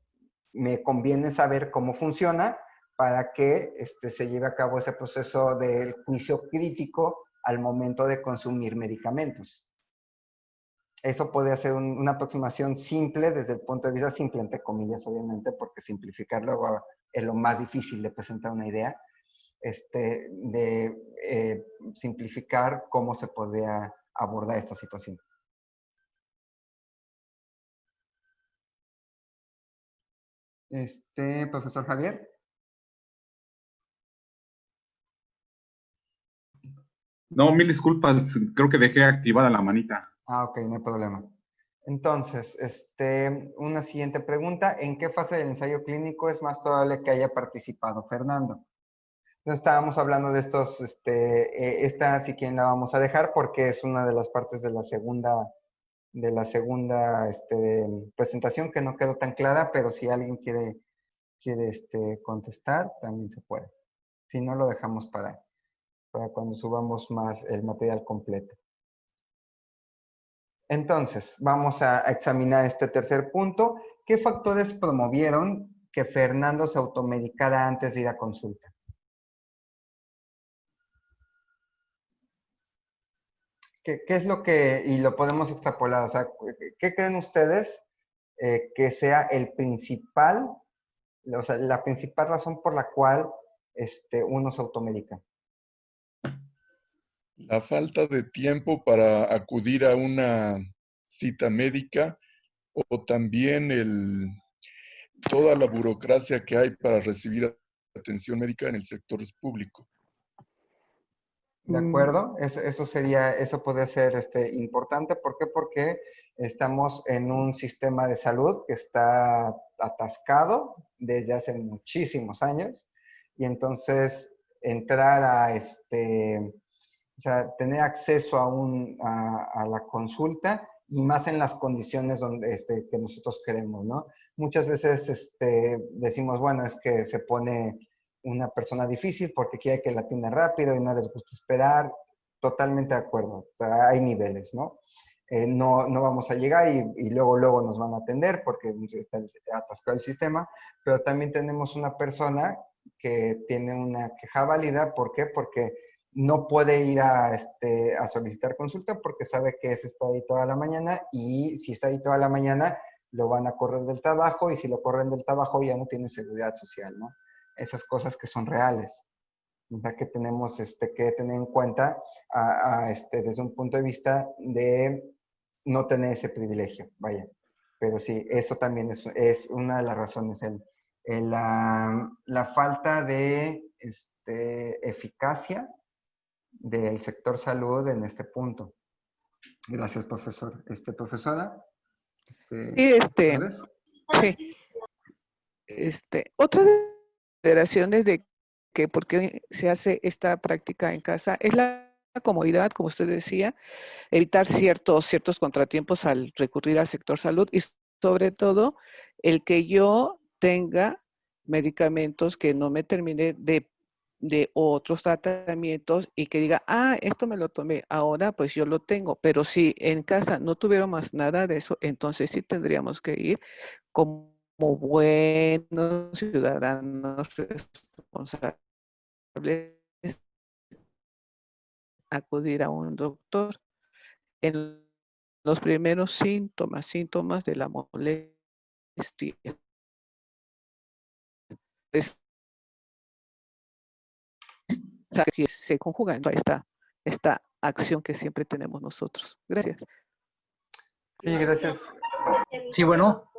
me conviene saber cómo funciona para que se lleve a cabo ese proceso del juicio crítico al momento de consumir medicamentos. Eso puede ser una aproximación simple desde el punto de vista simple, entre comillas, obviamente, porque simplificar luego es lo más difícil de presentar una idea, simplificar cómo se podría abordar esta situación. Profesor Javier. No, mil disculpas, creo que dejé activada la manita. Ah, ok, no hay problema. Entonces, una siguiente pregunta. ¿En qué fase del ensayo clínico es más probable que haya participado Fernando? No estábamos hablando de estos, esta sí que la vamos a dejar porque es una de las partes de la segunda presentación que no quedó tan clara, pero si alguien quiere contestar, también se puede. Si no, lo dejamos para cuando subamos más el material completo. Entonces, vamos a examinar este tercer punto. ¿Qué factores promovieron que Fernando se automedicara antes de ir a consulta? ¿Qué es lo que, y lo podemos extrapolar, o sea, qué creen ustedes que sea el principal, o sea, la principal razón por la cual uno se automedica? La falta de tiempo para acudir a una cita médica o también toda la burocracia que hay para recibir atención médica en el sector público. ¿De acuerdo? Eso podría ser importante. ¿Por qué? Porque estamos en un sistema de salud que está atascado desde hace muchísimos años y entonces entrar o sea, tener acceso a la consulta y más en las condiciones que nosotros queremos, ¿no? Muchas veces decimos, bueno, es que se pone una persona difícil porque quiere que la atienda rápido y no les gusta esperar. Totalmente de acuerdo. O sea, hay niveles, ¿no? No vamos a llegar y luego nos van a atender porque está atascado el sistema, pero también tenemos una persona que tiene una queja válida. ¿Por qué? Porque no puede ir a solicitar consulta porque sabe que está ahí toda la mañana y si está ahí toda la mañana lo van a correr del trabajo y si lo corren del trabajo ya no tiene seguridad social, ¿no? Esas cosas que son reales, ¿verdad? Que tenemos que tener en cuenta desde un punto de vista de no tener ese privilegio, vaya. Pero sí, eso también es una de las razones, la falta de eficacia del sector salud en este punto. Gracias, profesor. Profesora. Sí, sí. Otra de las consideraciones de que por qué se hace esta práctica en casa es la comodidad, como usted decía, evitar ciertos contratiempos al recurrir al sector salud y sobre todo el que yo tenga medicamentos que no me termine de otros tratamientos y que diga, esto me lo tomé, ahora pues yo lo tengo, pero si en casa no tuviéramos nada de eso, entonces sí tendríamos que ir como buenos ciudadanos responsables, acudir a un doctor en los primeros síntomas de la molestia. Que se conjuga en esta acción que siempre tenemos nosotros. Gracias. Sí, gracias. Sí, bueno.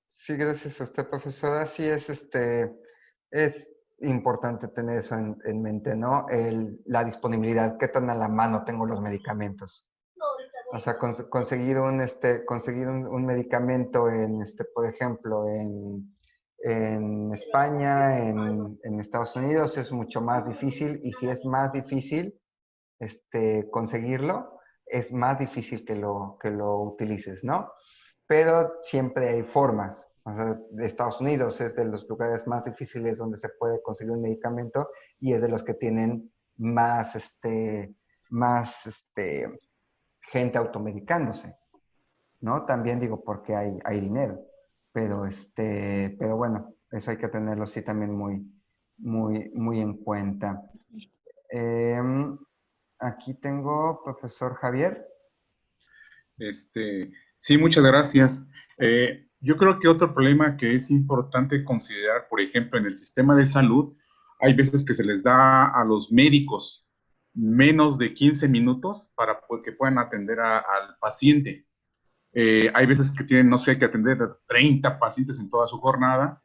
Sí, gracias a usted, profesora. Sí, es importante tener eso en mente, ¿no? La disponibilidad, qué tan a la mano tengo los medicamentos. O sea, conseguir un medicamento por ejemplo, en España, en Estados Unidos es mucho más difícil y si es más difícil conseguirlo, es más difícil que lo utilices, ¿no? Pero siempre hay formas. O sea, de Estados Unidos es de los lugares más difíciles donde se puede conseguir un medicamento y es de los que tienen más gente automedicándose, ¿no? También digo porque hay dinero, pero bueno, eso hay que tenerlo sí también muy en cuenta. Aquí tengo profesor Javier. Sí, muchas gracias. Yo creo que otro problema que es importante considerar, por ejemplo, en el sistema de salud, hay veces que se les da a los médicos menos de 15 minutos para que puedan atender al paciente. Hay veces que tienen, no sé, que atender a 30 pacientes en toda su jornada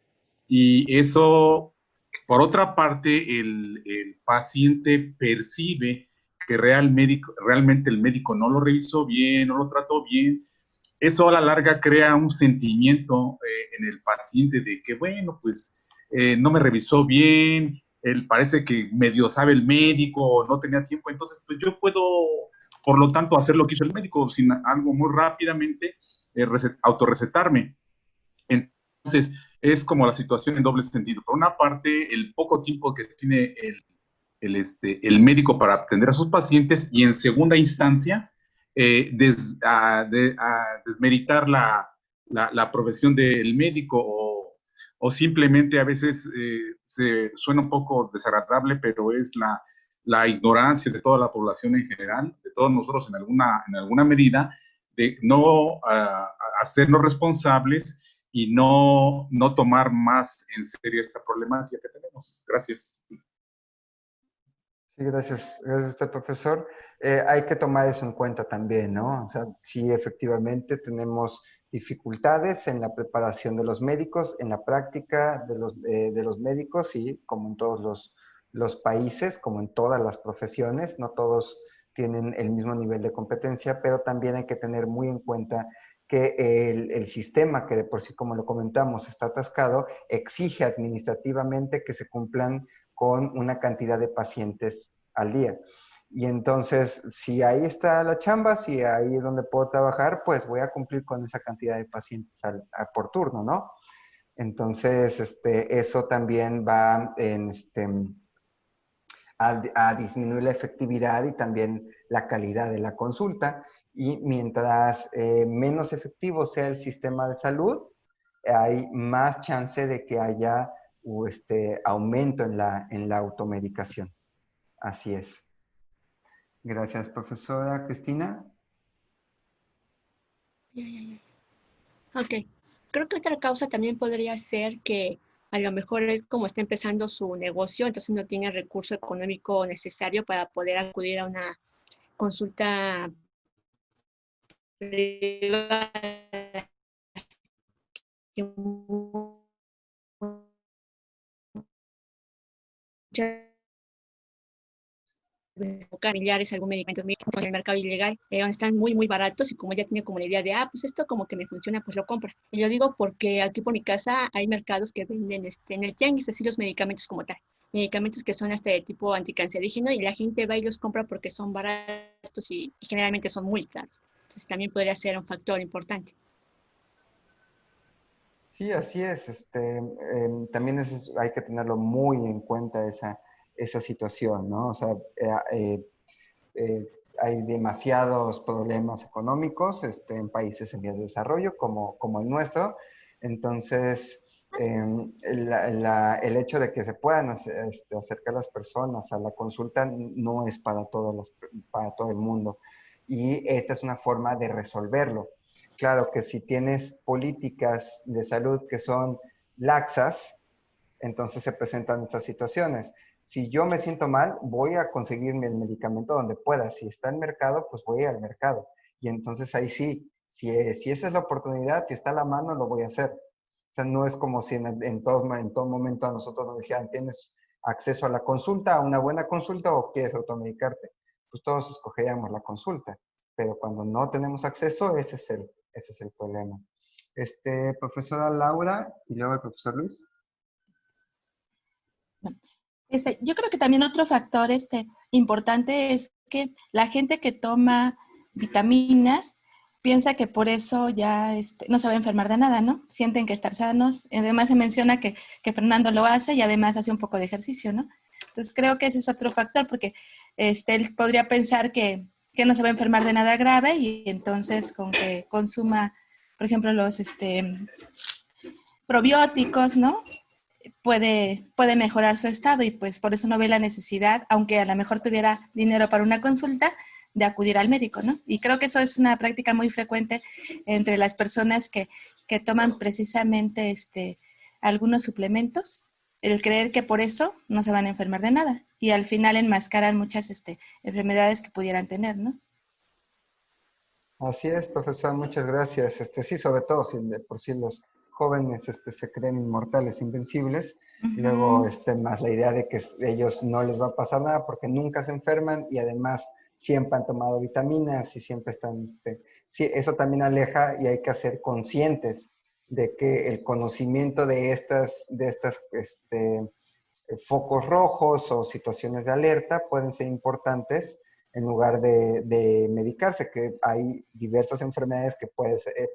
Y eso, por otra parte, el paciente percibe que realmente el médico no lo revisó bien, no lo trató bien. Eso a la larga crea un sentimiento en el paciente de que, bueno, pues no me revisó bien, él parece que medio sabe el médico, no tenía tiempo, entonces pues yo puedo, por lo tanto, hacer lo que hizo el médico, sin algo muy rápidamente, autorrecetarme. Entonces, es como la situación en doble sentido. Por una parte, el poco tiempo que tiene el médico para atender a sus pacientes, y en segunda instancia, desmeritar la profesión del médico, o simplemente a veces se suena un poco desagradable, pero es la ignorancia de toda la población en general, de todos nosotros en alguna medida, de no hacernos responsables y no tomar más en serio esta problemática que tenemos. Gracias. Sí, gracias. Gracias a usted, profesor. Hay que tomar eso en cuenta también, ¿no? O sea, sí, efectivamente tenemos dificultades en la preparación de los médicos, en la práctica de los médicos, y como en todos los países, como en todas las profesiones, no todos tienen el mismo nivel de competencia, pero también hay que tener muy en cuenta que el sistema, que de por sí, como lo comentamos, está atascado, exige administrativamente que se cumplan con una cantidad de pacientes al día. Y entonces, si ahí está la chamba, si ahí es donde puedo trabajar, pues voy a cumplir con esa cantidad de pacientes por turno, ¿no? Entonces, eso también va a disminuir la efectividad y también la calidad de la consulta. Y mientras menos efectivo sea el sistema de salud, hay más chance de que haya aumento en la automedicación. Así es. Gracias, profesora Cristina. Ok. Creo que otra causa también podría ser que a lo mejor él, como está empezando su negocio, entonces no tiene el recurso económico necesario para poder acudir a una consulta privada. Familiares, algún medicamento en el mercado ilegal, están muy, muy baratos, y como ya tiene como la idea de, pues esto como que me funciona, pues lo compra. Y yo digo porque aquí por mi casa hay mercados que venden en el tianguis, así los medicamentos como tal. Medicamentos que son hasta de tipo anticancerígeno, y la gente va y los compra porque son baratos y generalmente son muy caros. Entonces también podría ser un factor importante. Sí, así es. También hay que tenerlo muy en cuenta esa situación, ¿no? O sea, hay demasiados problemas económicos en países en vías de desarrollo como el nuestro. Entonces, el hecho de que se puedan acercar las personas a la consulta no es para para todo el mundo. Y esta es una forma de resolverlo. Claro que si tienes políticas de salud que son laxas, entonces se presentan estas situaciones. Si yo me siento mal, voy a conseguirme el medicamento donde pueda. Si está en mercado, pues voy al mercado. Y entonces ahí sí, si esa es la oportunidad, si está a la mano, lo voy a hacer. O sea, no es como si en todo momento a nosotros nos dijeran, ¿tienes acceso a la consulta, a una buena consulta, o quieres automedicarte? Pues todos escogeríamos la consulta. Pero cuando no tenemos acceso, ese es el problema. Profesora Laura y luego el profesor Luis. Yo creo que también otro factor importante es que la gente que toma vitaminas piensa que por eso ya no se va a enfermar de nada, ¿no? Sienten que estar sanos. Además se menciona que Fernando lo hace, y además hace un poco de ejercicio, ¿no? Entonces creo que ese es otro factor, porque él podría pensar que no se va a enfermar de nada grave, y entonces con que consuma, por ejemplo, los probióticos, ¿no? Puede mejorar su estado, y pues por eso no ve la necesidad, aunque a lo mejor tuviera dinero para una consulta, de acudir al médico, ¿no? Y creo que eso es una práctica muy frecuente entre las personas que toman precisamente algunos suplementos, el creer que por eso no se van a enfermar de nada, y al final enmascaran muchas enfermedades que pudieran tener, ¿no? Así es, profesor, muchas gracias. Sí, sobre todo si de por sí jóvenes se creen inmortales, invencibles, y luego más la idea de que ellos no les va a pasar nada porque nunca se enferman y además siempre han tomado vitaminas y siempre están, sí, eso también aleja y hay que ser conscientes de que el conocimiento de estas focos rojos o situaciones de alerta pueden ser importantes en lugar de medicarse, que hay diversas enfermedades que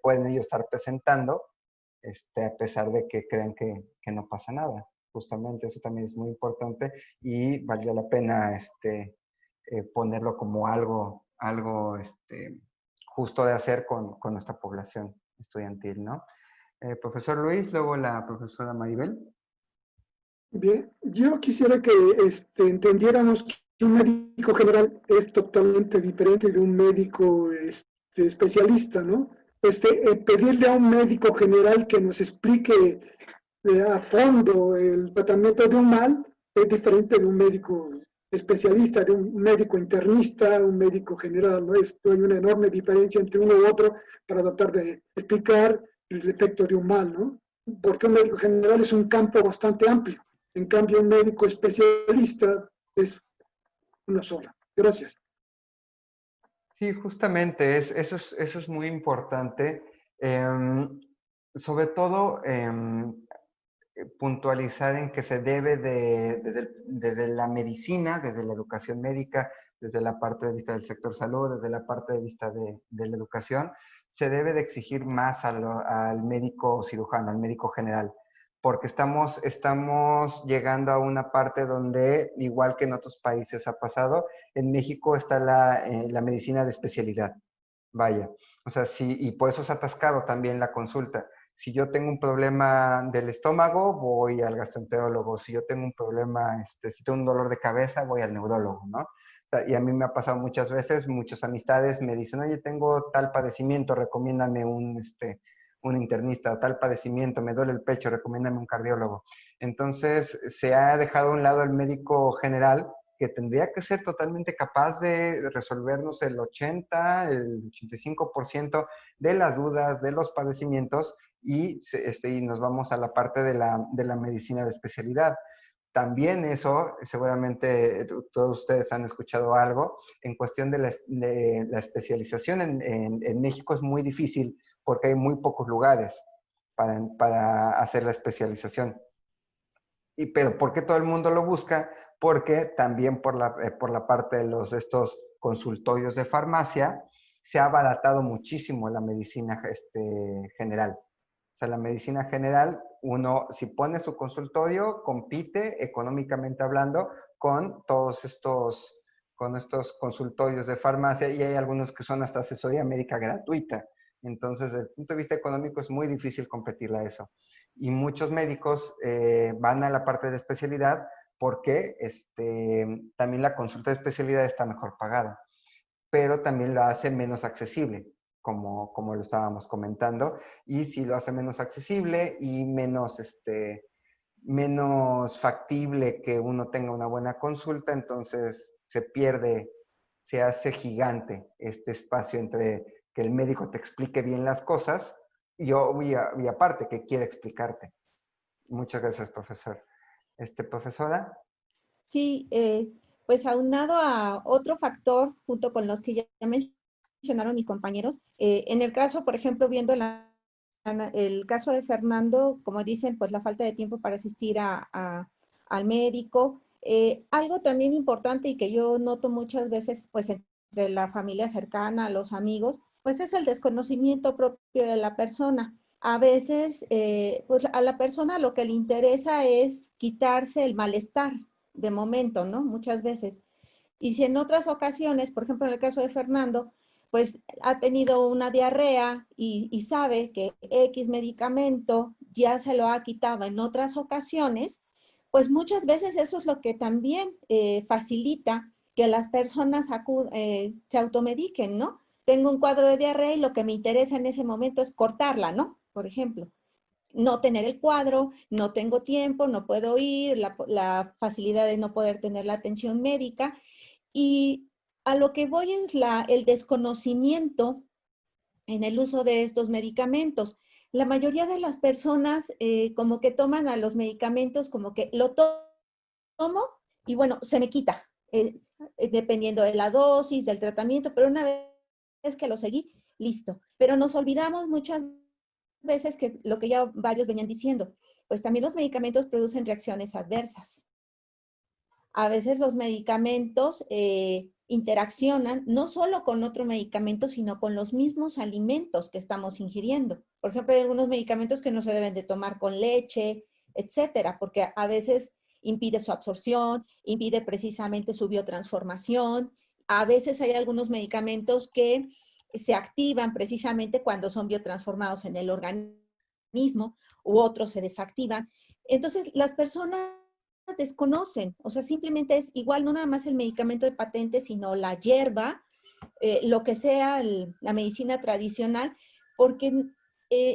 pueden ellos estar presentando, a pesar de que crean que no pasa nada. Justamente eso también es muy importante y valió la pena ponerlo como algo justo de hacer con nuestra población estudiantil, ¿no? Profesor Luis, luego la profesora Maribel. Bien, yo quisiera que entendiéramos que un médico general es totalmente diferente de un médico especialista, ¿no? Pedirle a un médico general que nos explique a fondo el tratamiento de un mal es diferente de un médico especialista, de un médico internista, un médico general, ¿no? Hay una enorme diferencia entre uno y otro para tratar de explicar el efecto de un mal, ¿no? Porque un médico general es un campo bastante amplio. En cambio, un médico especialista es una sola. Gracias. Sí, justamente, eso es muy importante. Sobre todo, puntualizar en que se debe desde la medicina, desde la educación médica, desde la parte de vista del sector salud, desde la parte de vista de la educación, se debe de exigir más al médico cirujano, al médico general, porque estamos llegando a una parte donde, igual que en otros países ha pasado, en México está la medicina de especialidad. Vaya, o sea, sí, y por eso se ha atascado también la consulta. Si yo tengo un problema del estómago, voy al gastroenterólogo. Si yo tengo un problema, si tengo un dolor de cabeza, voy al neurólogo, ¿no? O sea, y a mí me ha pasado muchas veces, muchas amistades me dicen, oye, tengo tal padecimiento, recomiéndame un internista, tal padecimiento, me duele el pecho, recomiéndame un cardiólogo. Entonces, se ha dejado a un lado el médico general, que tendría que ser totalmente capaz de resolvernos el 85% de las dudas, de los padecimientos, y nos vamos a la parte de la medicina de especialidad. También eso, seguramente todos ustedes han escuchado algo, en cuestión de la especialización en México es muy difícil porque hay muy pocos lugares para hacer la especialización. Pero ¿por qué todo el mundo lo busca? Porque también por la parte de estos consultorios de farmacia se ha abaratado muchísimo la medicina general. O sea, la medicina general, uno, si pone su consultorio, compite económicamente hablando con todos estos consultorios de farmacia, y hay algunos que son hasta asesoría médica gratuita. Entonces, desde el punto de vista económico es muy difícil competirle a eso. Y muchos médicos van a la parte de especialidad porque también la consulta de especialidad está mejor pagada, pero también lo hace menos accesible, como lo estábamos comentando, y si lo hace menos accesible y menos factible que uno tenga una buena consulta, entonces se pierde, se hace gigante este espacio entre que el médico te explique bien las cosas y aparte que quiere explicarte. Muchas gracias, profesor. Profesora. Sí, pues aunado a otro factor, junto con los que ya mencionaron mis compañeros, en el caso, por ejemplo, viendo el caso de Fernando, como dicen, pues la falta de tiempo para asistir al médico. Algo también importante y que yo noto muchas veces, pues entre la familia cercana, los amigos, pues es el desconocimiento propio de la persona. A veces, pues a la persona lo que le interesa es quitarse el malestar de momento, ¿no? Muchas veces. Y si en otras ocasiones, por ejemplo, en el caso de Fernando, pues ha tenido una diarrea y sabe que X medicamento ya se lo ha quitado en otras ocasiones, pues muchas veces eso es lo que también facilita que las personas se automediquen, ¿no? Tengo un cuadro de diarrea y lo que me interesa en ese momento es cortarla, ¿no? Por ejemplo, no tener el cuadro, no tengo tiempo, no puedo ir, la facilidad de no poder tener la atención médica. Y a lo que voy es el desconocimiento en el uso de estos medicamentos. la mayoría de las personas como que toman a los medicamentos como que lo tomo y bueno, se me quita, dependiendo de la dosis, del tratamiento, pero una vez que lo seguí, listo. Pero nos olvidamos muchas veces que lo que ya varios venían diciendo, pues también los medicamentos producen reacciones adversas. A veces los medicamentos interaccionan no solo con otro medicamento, sino con los mismos alimentos que estamos ingiriendo. Por ejemplo, hay algunos medicamentos que no se deben de tomar con leche, etcétera, porque a veces impide su absorción, impide precisamente su biotransformación. A veces hay algunos medicamentos que se activan precisamente cuando son biotransformados en el organismo, u otros se desactivan. Entonces, las personas desconocen, o sea, simplemente es igual, no nada más el medicamento de patente, sino la hierba, lo que sea la medicina tradicional, porque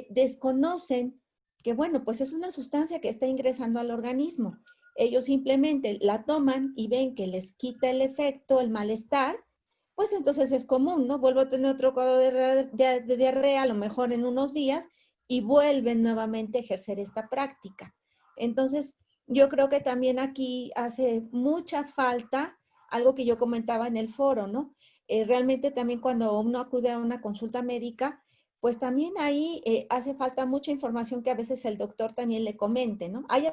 desconocen que, bueno, pues es una sustancia que está ingresando al organismo. Ellos simplemente la toman y ven que les quita el efecto, el malestar, pues entonces es común, ¿no? Vuelvo a tener otro cuadro de diarrea, a lo mejor en unos días, y vuelven nuevamente a ejercer esta práctica. Entonces, yo creo que también aquí hace mucha falta algo que yo comentaba en el foro, ¿no? Realmente también cuando uno acude a una consulta médica, pues también ahí hace falta mucha información que a veces el doctor también le comente, ¿no? Hay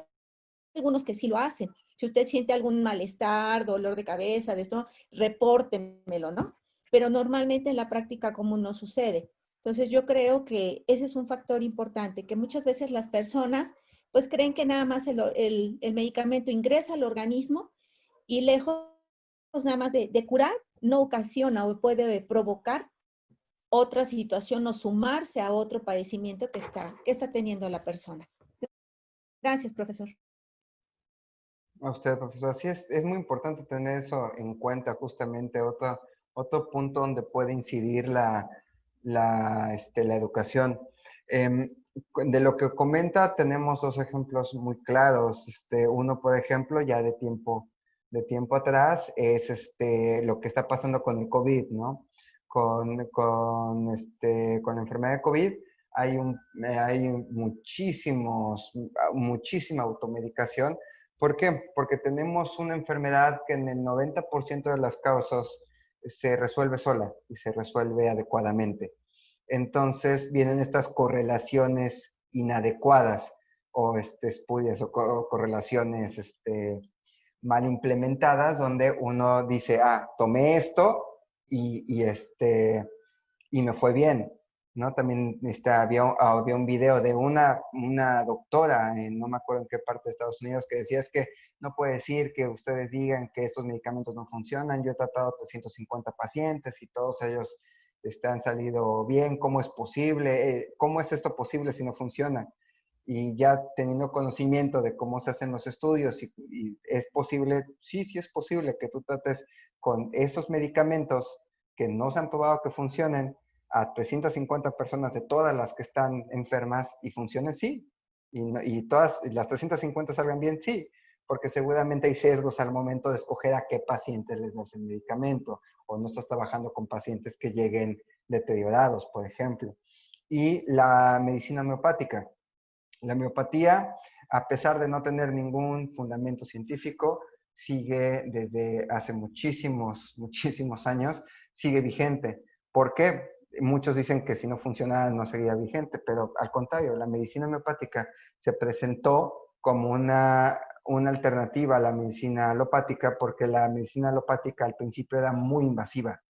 algunos que sí lo hacen. Si usted siente algún malestar, dolor de cabeza, de esto, repórtemelo, ¿no? Pero normalmente en la práctica común no sucede. Entonces yo creo que ese es un factor importante, que muchas veces las personas pues creen que nada más el medicamento ingresa al organismo y lejos nada más de curar, no ocasiona o puede provocar otra situación o sumarse a otro padecimiento que está teniendo la persona. Gracias, profesor. A usted, profesor. Sí, es muy importante tener eso en cuenta, justamente otro punto donde puede incidir la educación. De lo que comenta, tenemos dos ejemplos muy claros. Uno, por ejemplo, ya de tiempo atrás, es lo que está pasando con el COVID, ¿no? Con la enfermedad de COVID, hay muchísima automedicación. ¿Por qué? Porque tenemos una enfermedad que en el 90% de las causas se resuelve sola y se resuelve adecuadamente. Entonces vienen estas correlaciones inadecuadas o espurias o correlaciones mal implementadas donde uno dice, tomé esto y me fue bien, ¿no? También había un video de una doctora, no me acuerdo en qué parte de Estados Unidos, que decía, es que no puede decir que ustedes digan que estos medicamentos no funcionan. Yo he tratado 350 pacientes y todos ellos han salido bien. ¿Cómo es posible? ¿Cómo es esto posible si no funciona? Y ya teniendo conocimiento de cómo se hacen los estudios y es posible, sí es posible que tú trates con esos medicamentos que no se han probado que funcionen a 350 personas de todas las que están enfermas y funcionen, sí. Y todas las 350 salgan bien, sí. Porque seguramente hay sesgos al momento de escoger a qué pacientes les das el medicamento. O no estás trabajando con pacientes que lleguen deteriorados, por ejemplo. Y la medicina homeopática. La homeopatía, a pesar de no tener ningún fundamento científico, sigue desde hace muchísimos años, sigue vigente. ¿Por qué? Muchos dicen que si no funcionaba no seguía vigente, pero al contrario, la medicina homeopática se presentó como una alternativa a la medicina alopática, porque la medicina alopática al principio era muy invasiva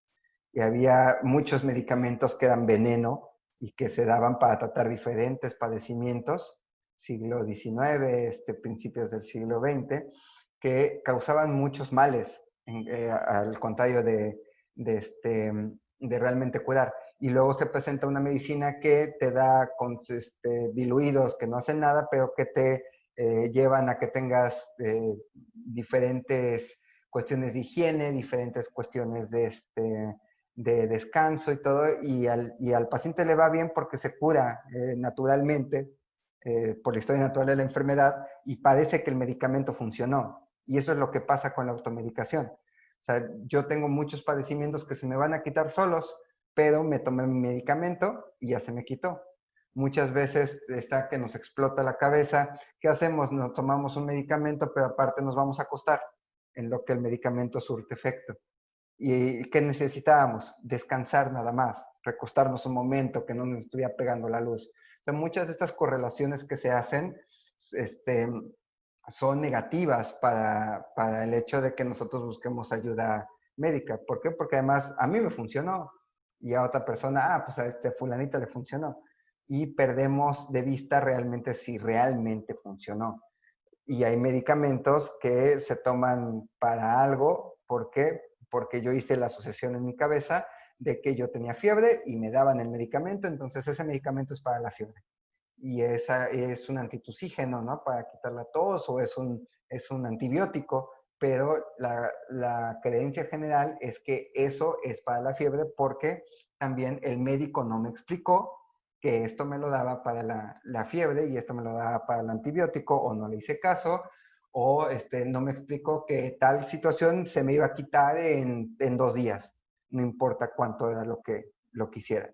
y había muchos medicamentos que eran veneno y que se daban para tratar diferentes padecimientos, siglo XIX, principios del siglo XX, que causaban muchos males, al contrario de realmente curar. Y luego se presenta una medicina que te da diluidos que no hacen nada, pero que te llevan a que tengas diferentes cuestiones de higiene, diferentes cuestiones de descanso y todo, y al paciente le va bien porque se cura naturalmente, por la historia natural de la enfermedad, y parece que el medicamento funcionó. Y eso es lo que pasa con la automedicación. O sea, yo tengo muchos padecimientos que se me van a quitar solos, pero me tomé mi medicamento y ya se me quitó. Muchas veces está que nos explota la cabeza. ¿Qué hacemos? Nos tomamos un medicamento, pero aparte nos vamos a acostar en lo que el medicamento surte efecto. ¿Y qué necesitábamos? Descansar nada más, recostarnos un momento, que no nos estuviera pegando la luz. O sea, muchas de estas correlaciones que se hacen son negativas para el hecho de que nosotros busquemos ayuda médica. ¿Por qué? Porque además a mí me funcionó y a otra persona, pues a este fulanito le funcionó. Y perdemos de vista realmente si realmente funcionó. Y hay medicamentos que se toman para algo. ¿Por qué? Porque yo hice la asociación en mi cabeza de que yo tenía fiebre y me daban el medicamento, entonces ese medicamento es para la fiebre. Y esa es un antitusígeno, ¿no? Para quitar la tos, o es un antibiótico, pero la creencia general es que eso es para la fiebre porque también el médico no me explicó que esto me lo daba para la fiebre y esto me lo daba para el antibiótico, o no le hice caso, o no me explicó que tal situación se me iba a quitar en 2 días, no importa cuánto era lo que hiciera.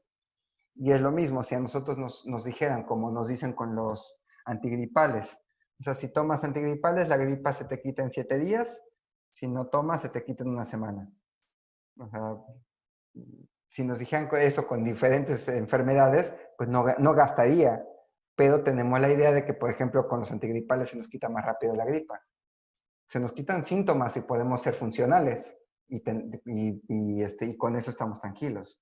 Y es lo mismo, si a nosotros nos dijeran, como nos dicen con los antigripales, o sea, si tomas antigripales, la gripa se te quita en 7 días, si no tomas, se te quita en 1 semana. O sea, si nos dijeran eso con diferentes enfermedades, pues no gastaría, pero tenemos la idea de que, por ejemplo, con los antigripales se nos quita más rápido la gripa. Se nos quitan síntomas y podemos ser funcionales, y con eso estamos tranquilos.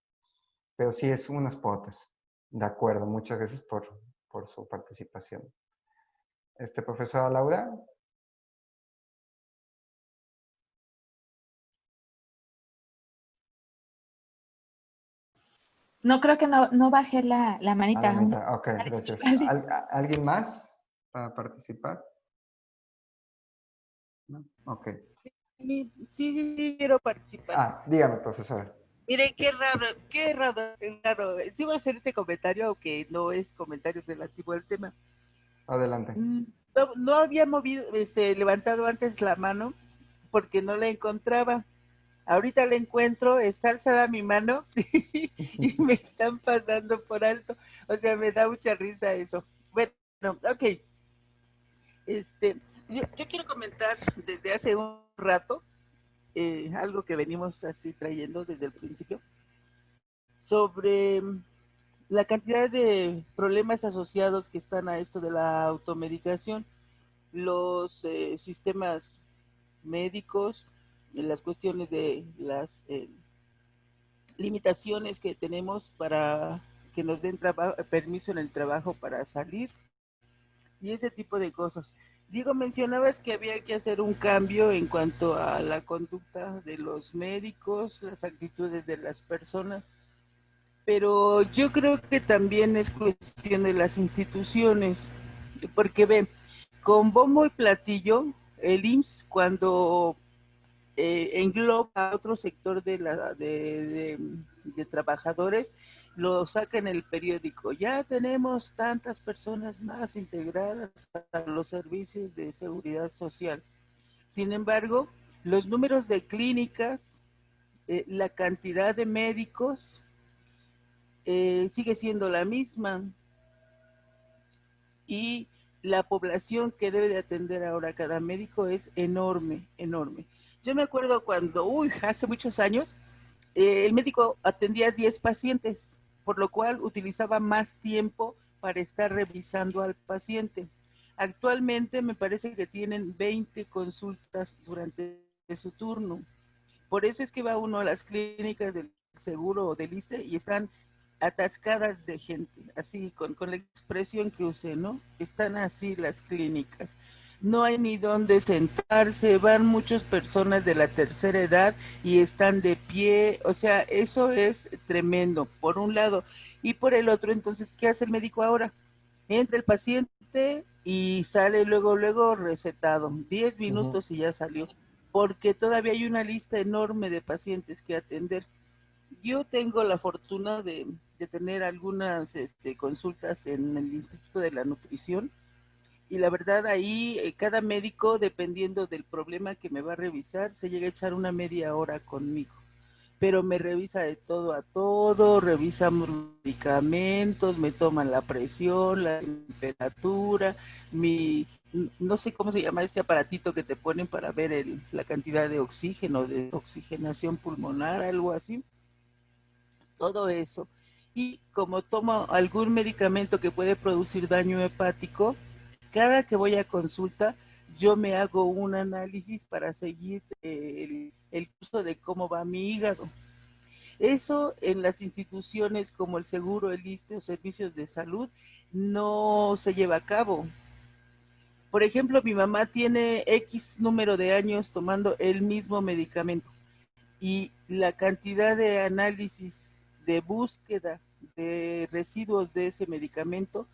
Pero sí es unas por otras. De acuerdo, muchas gracias por su participación. Profesora Laura. No, creo que no bajé la manita. Ok, gracias. ¿Alguien más para participar? ¿No? Ok. Sí, quiero participar. Dígame, profesora. Miren, qué raro. Sí voy a hacer este comentario, aunque no es comentario relativo al tema. Adelante. No había levantado antes la mano porque no la encontraba. Ahorita la encuentro, está alzada mi mano y me están pasando por alto. O sea, me da mucha risa eso. Bueno, ok. Yo quiero comentar desde hace un rato algo que venimos así trayendo desde el principio sobre la cantidad de problemas asociados que están a esto de la automedicación, los sistemas médicos, las cuestiones de las limitaciones que tenemos para que nos den permiso en el trabajo para salir y ese tipo de cosas. Diego, mencionabas que había que hacer un cambio en cuanto a la conducta de los médicos, las actitudes de las personas, pero yo creo que también es cuestión de las instituciones, porque ven, con bombo y platillo, el IMSS cuando engloba a otro sector de trabajadores, lo saca en el periódico. Ya tenemos tantas personas más integradas a los servicios de seguridad social. Sin embargo, los números de clínicas, la cantidad de médicos sigue siendo la misma. Y la población que debe de atender ahora cada médico es enorme, enorme. Yo me acuerdo cuando, hace muchos años, el médico atendía 10 pacientes, por lo cual utilizaba más tiempo para estar revisando al paciente. Actualmente me parece que tienen 20 consultas durante su turno. Por eso es que va uno a las clínicas del seguro o del ISSSTE y están atascadas de gente, así con la expresión que usé, ¿no? Están así las clínicas. No hay ni dónde sentarse, van muchas personas de la tercera edad y están de pie, o sea, eso es tremendo, por un lado. Y por el otro, entonces, ¿qué hace el médico ahora? Entra el paciente y sale luego recetado, 10 minutos y ya salió, porque todavía hay una lista enorme de pacientes que atender. Yo tengo la fortuna de tener algunas consultas en el Instituto de la Nutrición y la verdad ahí cada médico, dependiendo del problema que me va a revisar, se llega a echar una media hora conmigo. pero me revisa de todo a todo, revisamos los medicamentos, me toman la presión, la temperatura, no sé cómo se llama este aparatito que te ponen para ver la cantidad de oxígeno, de oxigenación pulmonar, algo así, todo eso. Y como tomo algún medicamento que puede producir daño hepático, cada que voy a consulta, yo me hago un análisis para seguir el curso de cómo va mi hígado. Eso en las instituciones como el seguro, el ISSSTE o servicios de salud no se lleva a cabo. Por ejemplo, mi mamá tiene X número de años tomando el mismo medicamento y la cantidad de análisis de búsqueda de residuos de ese medicamento,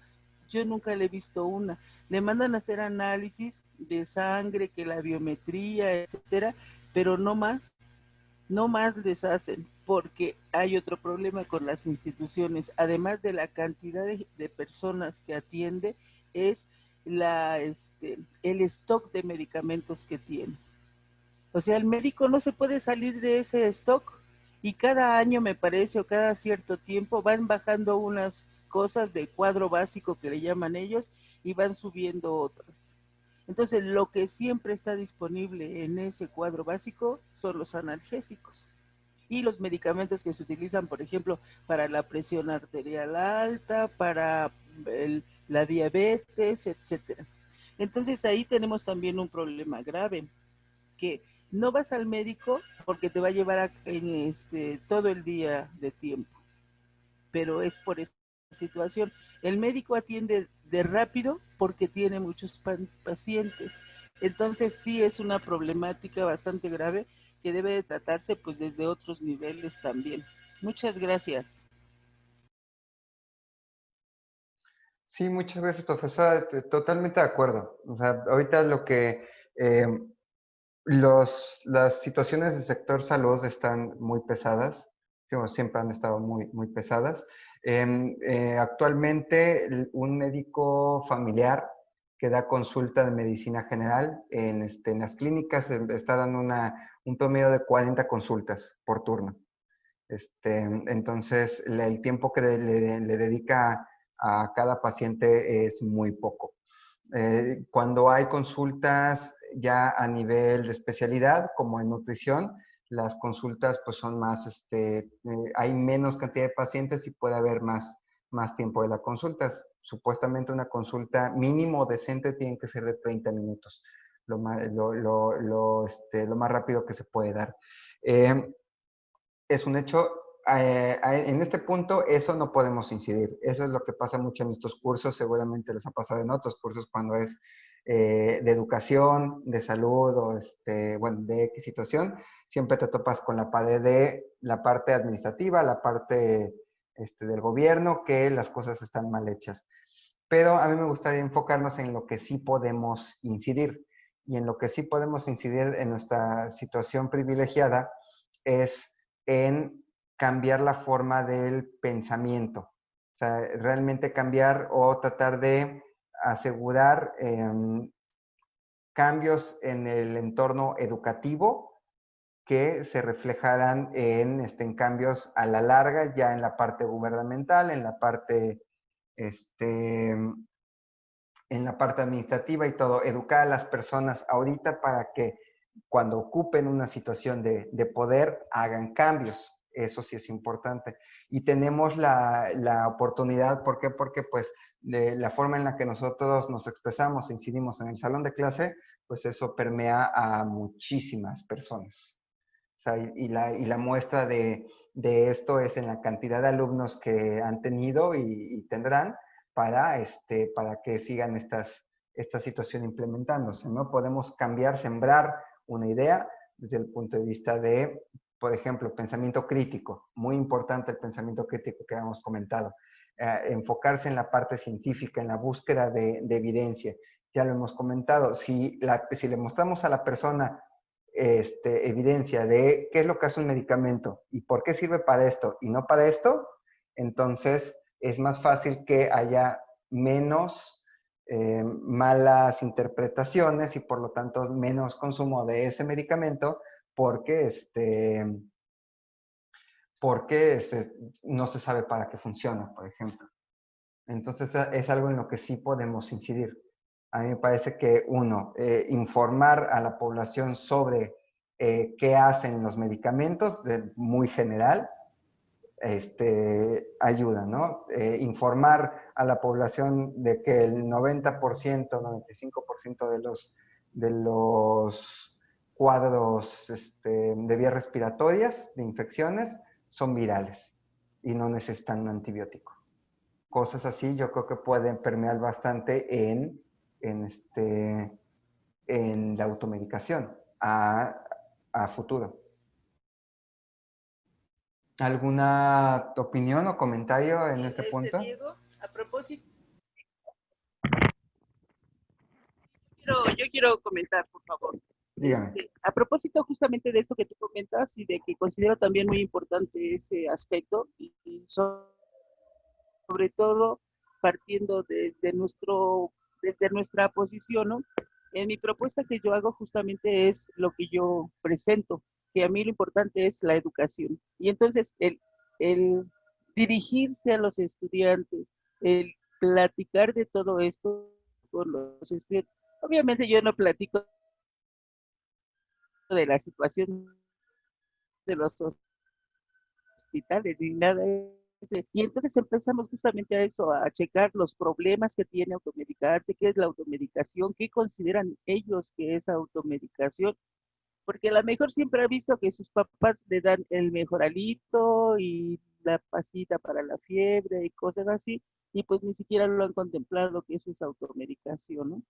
yo nunca le he visto una. Le mandan a hacer análisis de sangre, que la biometría, etcétera, pero no más les hacen, porque hay otro problema con las instituciones, además de la cantidad de personas que atiende, es el stock de medicamentos que tiene. O sea, el médico no se puede salir de ese stock y cada año, me parece, o cada cierto tiempo van bajando unas cosas de cuadro básico que le llaman ellos y van subiendo otras. Entonces, lo que siempre está disponible en ese cuadro básico son los analgésicos y los medicamentos que se utilizan, por ejemplo, para la presión arterial alta, para la diabetes, etcétera. Entonces, ahí tenemos también un problema grave, que no vas al médico porque te va a llevar todo el día de tiempo, pero es por esta situación. El médico atiende de rápido porque tiene muchos pacientes. Entonces sí es una problemática bastante grave que debe de tratarse pues desde otros niveles también. Muchas gracias. Sí, muchas gracias, profesora. Totalmente de acuerdo. O sea, ahorita lo que las situaciones del sector salud están muy pesadas, siempre han estado muy, muy pesadas. Actualmente, un médico familiar que da consulta de medicina general en las clínicas está dando un promedio de 40 consultas por turno. Entonces, el tiempo que le dedica a cada paciente es muy poco. Cuando hay consultas ya a nivel de especialidad, como en nutrición, las consultas pues son más, hay menos cantidad de pacientes y puede haber más tiempo de las consultas. Supuestamente una consulta mínimo decente tiene que ser de 30 minutos, lo más rápido que se puede dar. Es un hecho, en este punto eso no podemos incidir. Eso es lo que pasa mucho en estos cursos, seguramente les ha pasado en otros cursos cuando es de educación, de salud o de X situación, siempre te topas con la pared de la parte administrativa, la parte del gobierno, que las cosas están mal hechas. Pero a mí me gustaría enfocarnos en lo que sí podemos incidir. Y en lo que sí podemos incidir en nuestra situación privilegiada es en cambiar la forma del pensamiento. O sea, realmente cambiar o tratar de asegurar cambios en el entorno educativo que se reflejarán en cambios a la larga ya en la parte gubernamental, en la parte administrativa y todo. Educar a las personas ahorita para que cuando ocupen una situación de poder, hagan cambios. Eso sí es importante. Y tenemos la oportunidad, ¿por qué? Porque pues la forma en la que nosotros nos expresamos, incidimos en el salón de clase, pues eso permea a muchísimas personas. O sea, y la muestra de esto es en la cantidad de alumnos que han tenido y tendrán para que sigan esta situación implementándose, ¿no? Podemos cambiar, sembrar una idea desde el punto de vista de, por ejemplo, pensamiento crítico. Muy importante el pensamiento crítico que hemos comentado. Enfocarse en la parte científica, en la búsqueda de evidencia. Ya lo hemos comentado. Si le mostramos a la persona evidencia de qué es lo que hace un medicamento y por qué sirve para esto y no para esto, entonces es más fácil que haya menos malas interpretaciones y por lo tanto menos consumo de ese medicamento porque porque no se sabe para qué funciona, por ejemplo. Entonces es algo en lo que sí podemos incidir. A mí me parece que, uno, informar a la población sobre qué hacen los medicamentos, muy general, ayuda, ¿no? Informar a la población de que el 90%, 95% de los cuadros de vías respiratorias, de infecciones, son virales y no necesitan un antibiótico. Cosas así yo creo que pueden permear bastante en la automedicación a futuro. ¿Alguna opinión o comentario en este punto? Diego, a propósito, yo quiero comentar, por favor. Dígame. A propósito justamente de esto que tú comentas y de que considero también muy importante ese aspecto, y sobre todo partiendo desde nuestra posición, ¿no? En mi propuesta que yo hago justamente es lo que yo presento, que a mí lo importante es la educación. Y entonces el dirigirse a los estudiantes, el platicar de todo esto con los estudiantes. Obviamente yo no platico de la situación de los hospitales ni nada de eso. Y entonces empezamos justamente a eso, a checar los problemas que tiene automedicarse, qué es la automedicación, qué consideran ellos que es automedicación, porque a lo mejor siempre ha visto que sus papás le dan el mejoralito y la pasita para la fiebre y cosas así, y pues ni siquiera lo han contemplado que eso es automedicación, ¿no?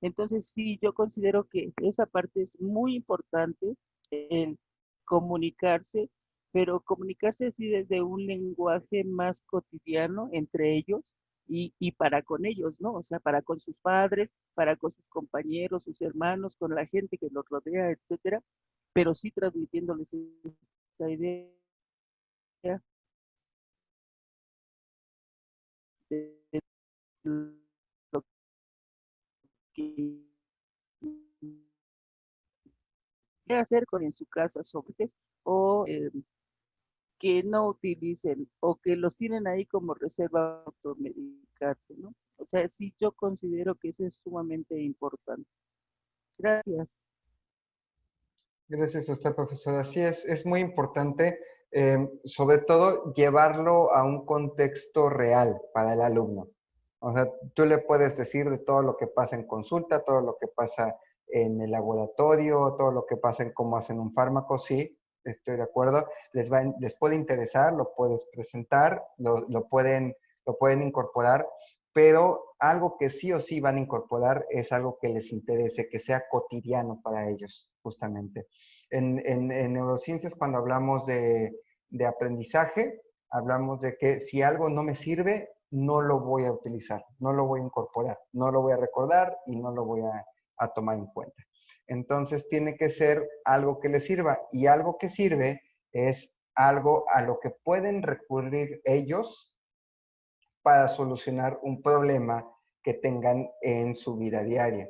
Entonces sí, yo considero que esa parte es muy importante, el comunicarse, pero comunicarse así desde un lenguaje más cotidiano entre ellos y para con ellos, ¿no? O sea, para con sus padres, para con sus compañeros, sus hermanos, con la gente que los rodea, etcétera, pero sí transmitiéndoles esta idea de lo que hacer con en su casa sobre o que no utilicen o que los tienen ahí como reserva para automedicarse, ¿no? O sea, sí, yo considero que eso es sumamente importante. Gracias. Gracias a usted, profesora. Sí, es muy importante, sobre todo, llevarlo a un contexto real para el alumno. O sea, tú le puedes decir de todo lo que pasa en consulta, todo lo que pasa en el laboratorio, todo lo que pasa en cómo hacen un fármaco, sí, estoy de acuerdo. Les puede interesar, lo puedes presentar, lo pueden incorporar, pero algo que sí o sí van a incorporar es algo que les interese, que sea cotidiano para ellos, justamente. En neurociencias, cuando hablamos de aprendizaje, hablamos de que si algo no me sirve, no lo voy a utilizar, no lo voy a incorporar, no lo voy a recordar y no lo voy a tomar en cuenta. Entonces, tiene que ser algo que les sirva, y algo que sirve es algo a lo que pueden recurrir ellos para solucionar un problema que tengan en su vida diaria.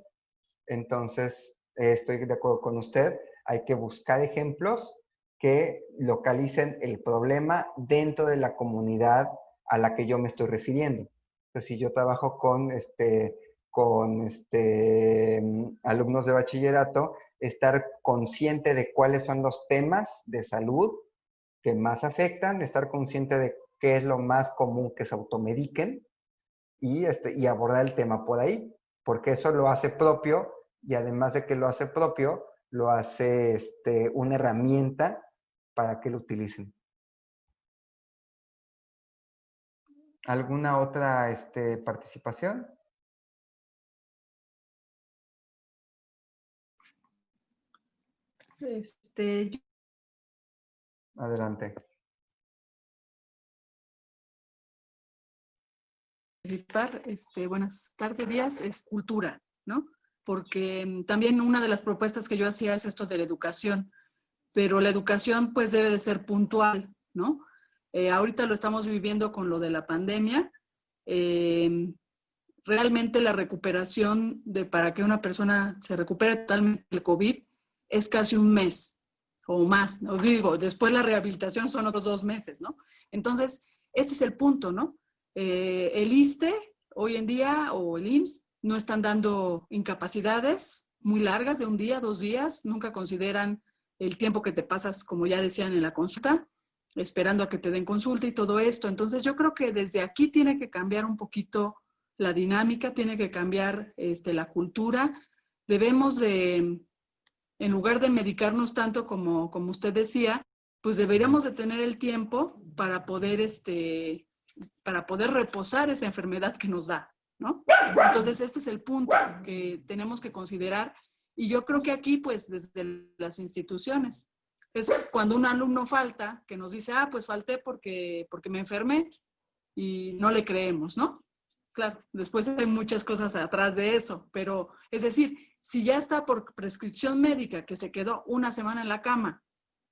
Entonces, estoy de acuerdo con usted, hay que buscar ejemplos que localicen el problema dentro de la comunidad a la que yo me estoy refiriendo. Entonces, si yo trabajo con alumnos de bachillerato, estar consciente de cuáles son los temas de salud que más afectan, estar consciente de qué es lo más común que se automediquen y abordar el tema por ahí, porque eso lo hace propio, y además de que lo hace propio, lo hace una herramienta para que lo utilicen. ¿Alguna otra participación? Adelante. Buenas tardes, días, es cultura, ¿no? Porque también una de las propuestas que yo hacía es esto de la educación, pero la educación pues debe de ser puntual, ¿no? Ahorita lo estamos viviendo con lo de la pandemia. Realmente la recuperación para que una persona se recupere totalmente del COVID es casi un mes. o más, ¿no? Digo, después la rehabilitación son otros 2 meses, ¿no? Entonces, este es el punto, ¿no? El ISSSTE hoy en día o el IMSS no están dando incapacidades muy largas de 1 día, 2 días, nunca consideran el tiempo que te pasas, como ya decían en la consulta, esperando a que te den consulta y todo esto. Entonces yo creo que desde aquí tiene que cambiar un poquito la dinámica, tiene que cambiar la cultura. Debemos de, en lugar de medicarnos tanto como usted decía, pues deberíamos de tener el tiempo para poder reposar esa enfermedad que nos da, ¿no? Entonces este es el punto que tenemos que considerar, y yo creo que aquí pues desde las instituciones es cuando un alumno falta, que nos dice, pues falté porque me enfermé, y no le creemos, ¿no? Claro, después hay muchas cosas atrás de eso, pero es decir, si ya está por prescripción médica que se quedó 1 semana en la cama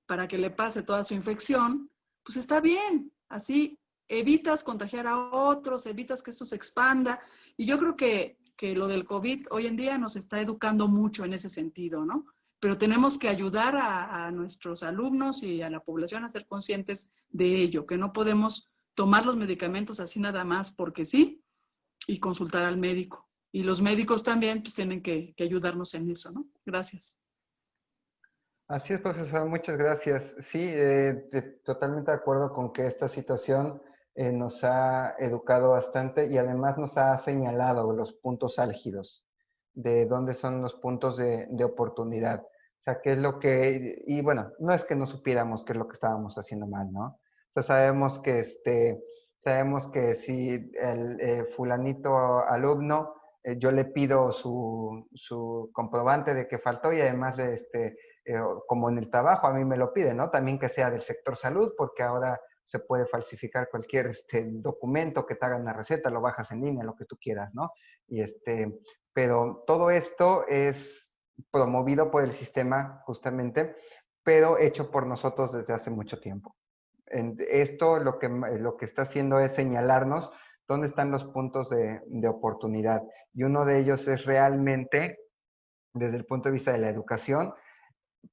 para que le pase toda su infección, pues está bien, así evitas contagiar a otros, evitas que esto se expanda, y yo creo que lo del COVID hoy en día nos está educando mucho en ese sentido, ¿no? Pero tenemos que ayudar a nuestros alumnos y a la población a ser conscientes de ello, que no podemos tomar los medicamentos así nada más porque sí y consultar al médico. Y los médicos también pues tienen que ayudarnos en eso, ¿no? Gracias. Así es, profesor, muchas gracias. Sí, totalmente de acuerdo con que esta situación nos ha educado bastante y además nos ha señalado los puntos álgidos de dónde son los puntos de oportunidad. O sea, qué es lo que, y bueno, no es que no supiéramos qué es lo que estábamos haciendo mal, ¿no? O sea, sabemos que si el fulanito alumno, yo le pido su comprobante de que faltó y además como en el trabajo a mí me lo piden, ¿no? También que sea del sector salud, porque ahora se puede falsificar cualquier documento que te hagan una receta, lo bajas en línea, lo que tú quieras, ¿no? Pero todo esto es promovido por el sistema, justamente, pero hecho por nosotros desde hace mucho tiempo. Esto lo que está haciendo es señalarnos dónde están los puntos de oportunidad. Y uno de ellos es realmente, desde el punto de vista de la educación,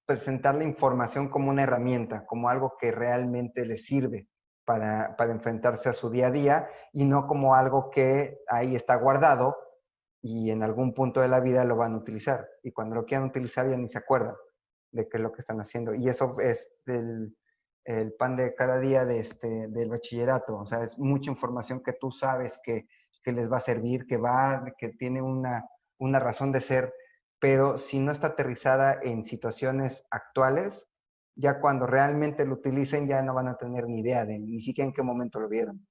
presentar la información como una herramienta, como algo que realmente le sirve para enfrentarse a su día a día y no como algo que ahí está guardado y en algún punto de la vida lo van a utilizar. Y cuando lo quieran utilizar ya ni se acuerdan de qué es lo que están haciendo. Y eso es el pan de cada día del bachillerato. O sea, es mucha información que tú sabes que les va a servir, que tiene una razón de ser, pero si no está aterrizada en situaciones actuales, ya cuando realmente lo utilicen ya no van a tener ni idea de ni siquiera en qué momento lo vieron.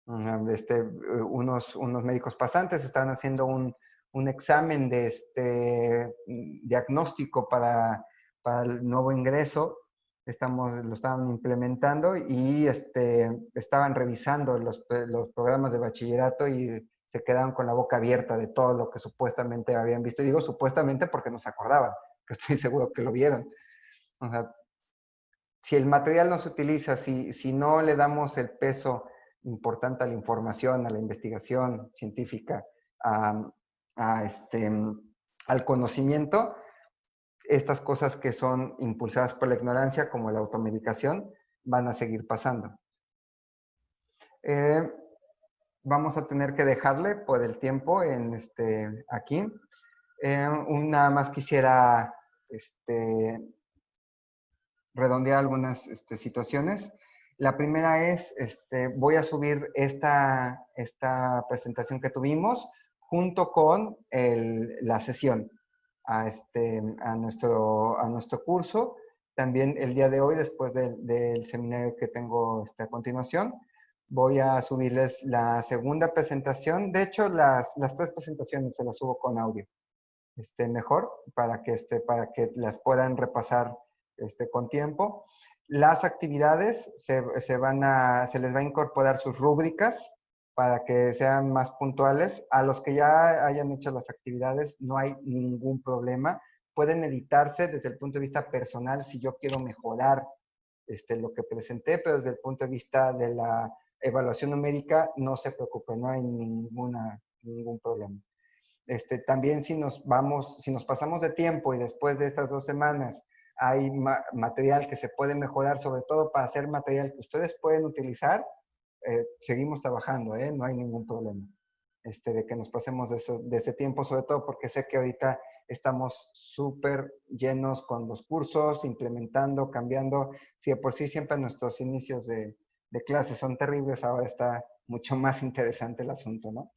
Unos médicos pasantes estaban haciendo un examen de diagnóstico para el nuevo ingreso, lo estaban implementando y estaban revisando los programas de bachillerato y se quedaron con la boca abierta de todo lo que supuestamente habían visto. Y digo supuestamente porque no se acordaban, que estoy seguro que lo vieron. O sea, si el material no se utiliza, si no le damos el peso importante a la información, a la investigación científica, al conocimiento, estas cosas que son impulsadas por la ignorancia, como la automedicación, van a seguir pasando. Vamos a tener que dejarle por el tiempo aquí. Nada más quisiera redondear algunas situaciones. La primera es, voy a subir esta presentación que tuvimos junto con la sesión a nuestro curso. También el día de hoy, después del seminario que tengo a continuación, voy a subirles la segunda presentación. De hecho, las 3 presentaciones se las subo con audio. Mejor, para que las puedan repasar con tiempo. Las actividades se les va a incorporar sus rúbricas para que sean más puntuales. A los que ya hayan hecho las actividades no hay ningún problema. Pueden editarse desde el punto de vista personal si yo quiero mejorar lo que presenté, pero desde el punto de vista de la evaluación numérica no se preocupen, no hay ningún problema. También si nos pasamos de tiempo y después de estas 2 semanas hay material que se puede mejorar, sobre todo para hacer material que ustedes pueden utilizar, seguimos trabajando, no hay ningún problema de que nos pasemos de ese tiempo, sobre todo porque sé que ahorita estamos súper llenos con los cursos, implementando, cambiando. Si de por sí siempre nuestros inicios de clases son terribles, ahora está mucho más interesante el asunto, ¿no?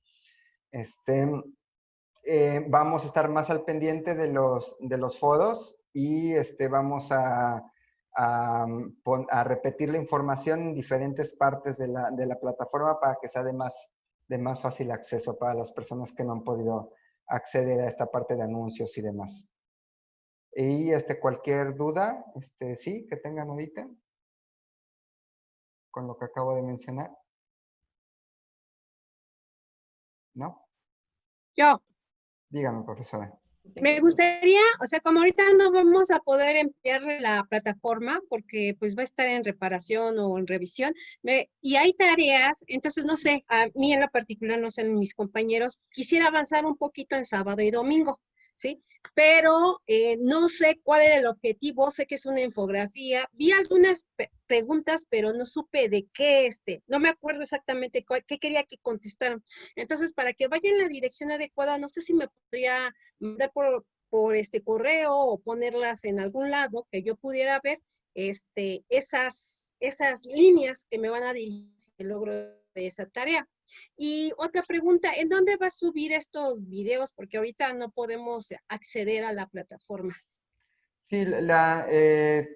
Vamos a estar más al pendiente de los foros y vamos a repetir la información en diferentes partes de la plataforma para que sea de más fácil acceso para las personas que no han podido acceder a esta parte de anuncios y demás. Y cualquier duda, sí, que tengan ahorita con lo que acabo de mencionar. ¿No? Yo. Dígame, profesora. Me gustaría, o sea, como ahorita no vamos a poder emplear la plataforma porque pues va a estar en reparación o en revisión, y hay tareas, entonces no sé, a mí en lo particular, no sé, mis compañeros, quisiera avanzar un poquito en sábado y domingo, ¿sí? Pero no sé cuál era el objetivo, sé que es una infografía, vi algunas preguntas, pero no supe de qué, no me acuerdo exactamente qué quería que contestaran. Entonces, para que vaya en la dirección adecuada, no sé si me podría mandar por correo o ponerlas en algún lado que yo pudiera ver esas líneas que me van a dirigir el logro de esa tarea. Y otra pregunta, ¿en dónde va a subir estos videos? Porque ahorita no podemos acceder a la plataforma. Sí,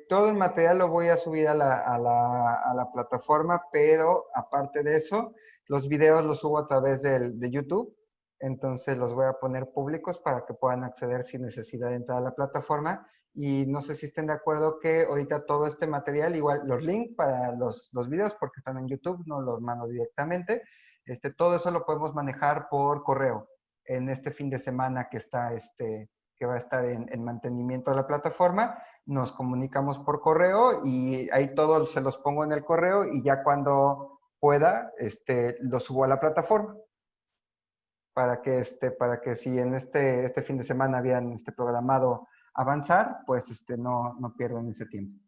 todo el material lo voy a subir a la plataforma, pero aparte de eso, los videos los subo a través de YouTube. Entonces los voy a poner públicos para que puedan acceder sin necesidad de entrar a la plataforma. Y no sé si estén de acuerdo que ahorita todo este material, igual los links para los videos, porque están en YouTube, no los mando directamente. Todo eso lo podemos manejar por correo en este fin de semana que está que va a estar en mantenimiento de la plataforma. Nos comunicamos por correo y ahí todo se los pongo en el correo y ya cuando pueda, lo subo a la plataforma. Para que si en este fin de semana habían programado avanzar, pues no pierdan ese tiempo.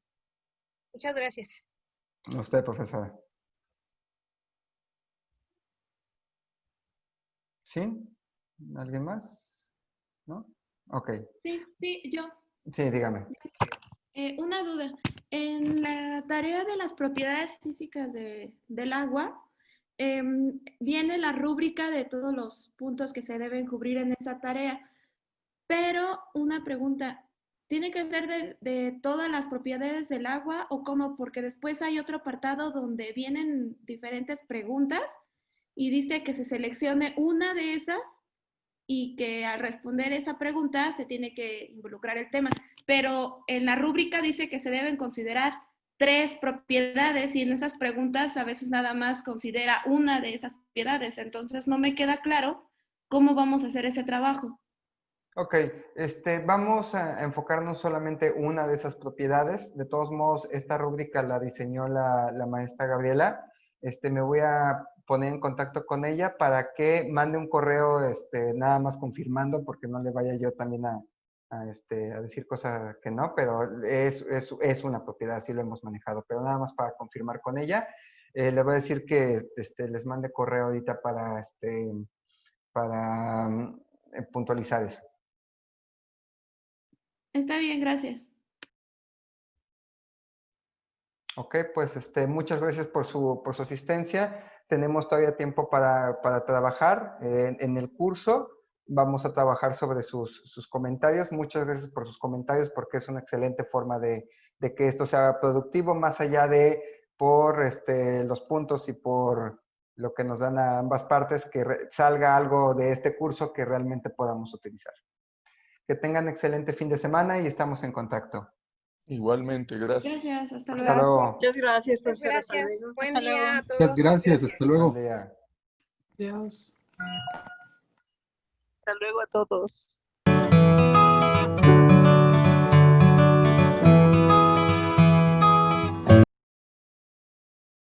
Muchas gracias. A usted, profesora. ¿Sí? ¿Alguien más? ¿No? Ok. Sí, yo. Sí, dígame. Una duda. En la tarea de las propiedades físicas del agua, viene la rúbrica de todos los puntos que se deben cubrir en esa tarea. Pero una pregunta, ¿tiene que ser de todas las propiedades del agua o cómo? Porque después hay otro apartado donde vienen diferentes preguntas y dice que se seleccione una de esas y que al responder esa pregunta se tiene que involucrar el tema. Pero en la rúbrica dice que se deben considerar 3 propiedades y en esas preguntas a veces nada más considera una de esas propiedades. Entonces no me queda claro cómo vamos a hacer ese trabajo. Ok, vamos a enfocarnos solamente una de esas propiedades. De todos modos, esta rúbrica la diseñó la maestra Gabriela. Me voy a poner en contacto con ella para que mande un correo nada más confirmando, porque no le vaya yo también a decir cosas que no, pero es una propiedad, así lo hemos manejado, pero nada más para confirmar con ella. Le voy a decir que les mande correo ahorita para puntualizar eso. Está bien, gracias. Ok, pues muchas gracias por su asistencia. Tenemos todavía tiempo para trabajar en el curso. Vamos a trabajar sobre sus comentarios. Muchas gracias por sus comentarios porque es una excelente forma de que esto sea productivo, más allá de por los puntos y por lo que nos dan a ambas partes, que salga algo de este curso que realmente podamos utilizar. Que tengan excelente fin de semana y estamos en contacto. Igualmente, gracias. Gracias, hasta luego. Hasta luego. Muchas gracias, Muchas profesora. gracias. Buen Hasta día a luego. todos. Muchas gracias, hasta luego. Buen día. Adiós. Hasta luego a todos.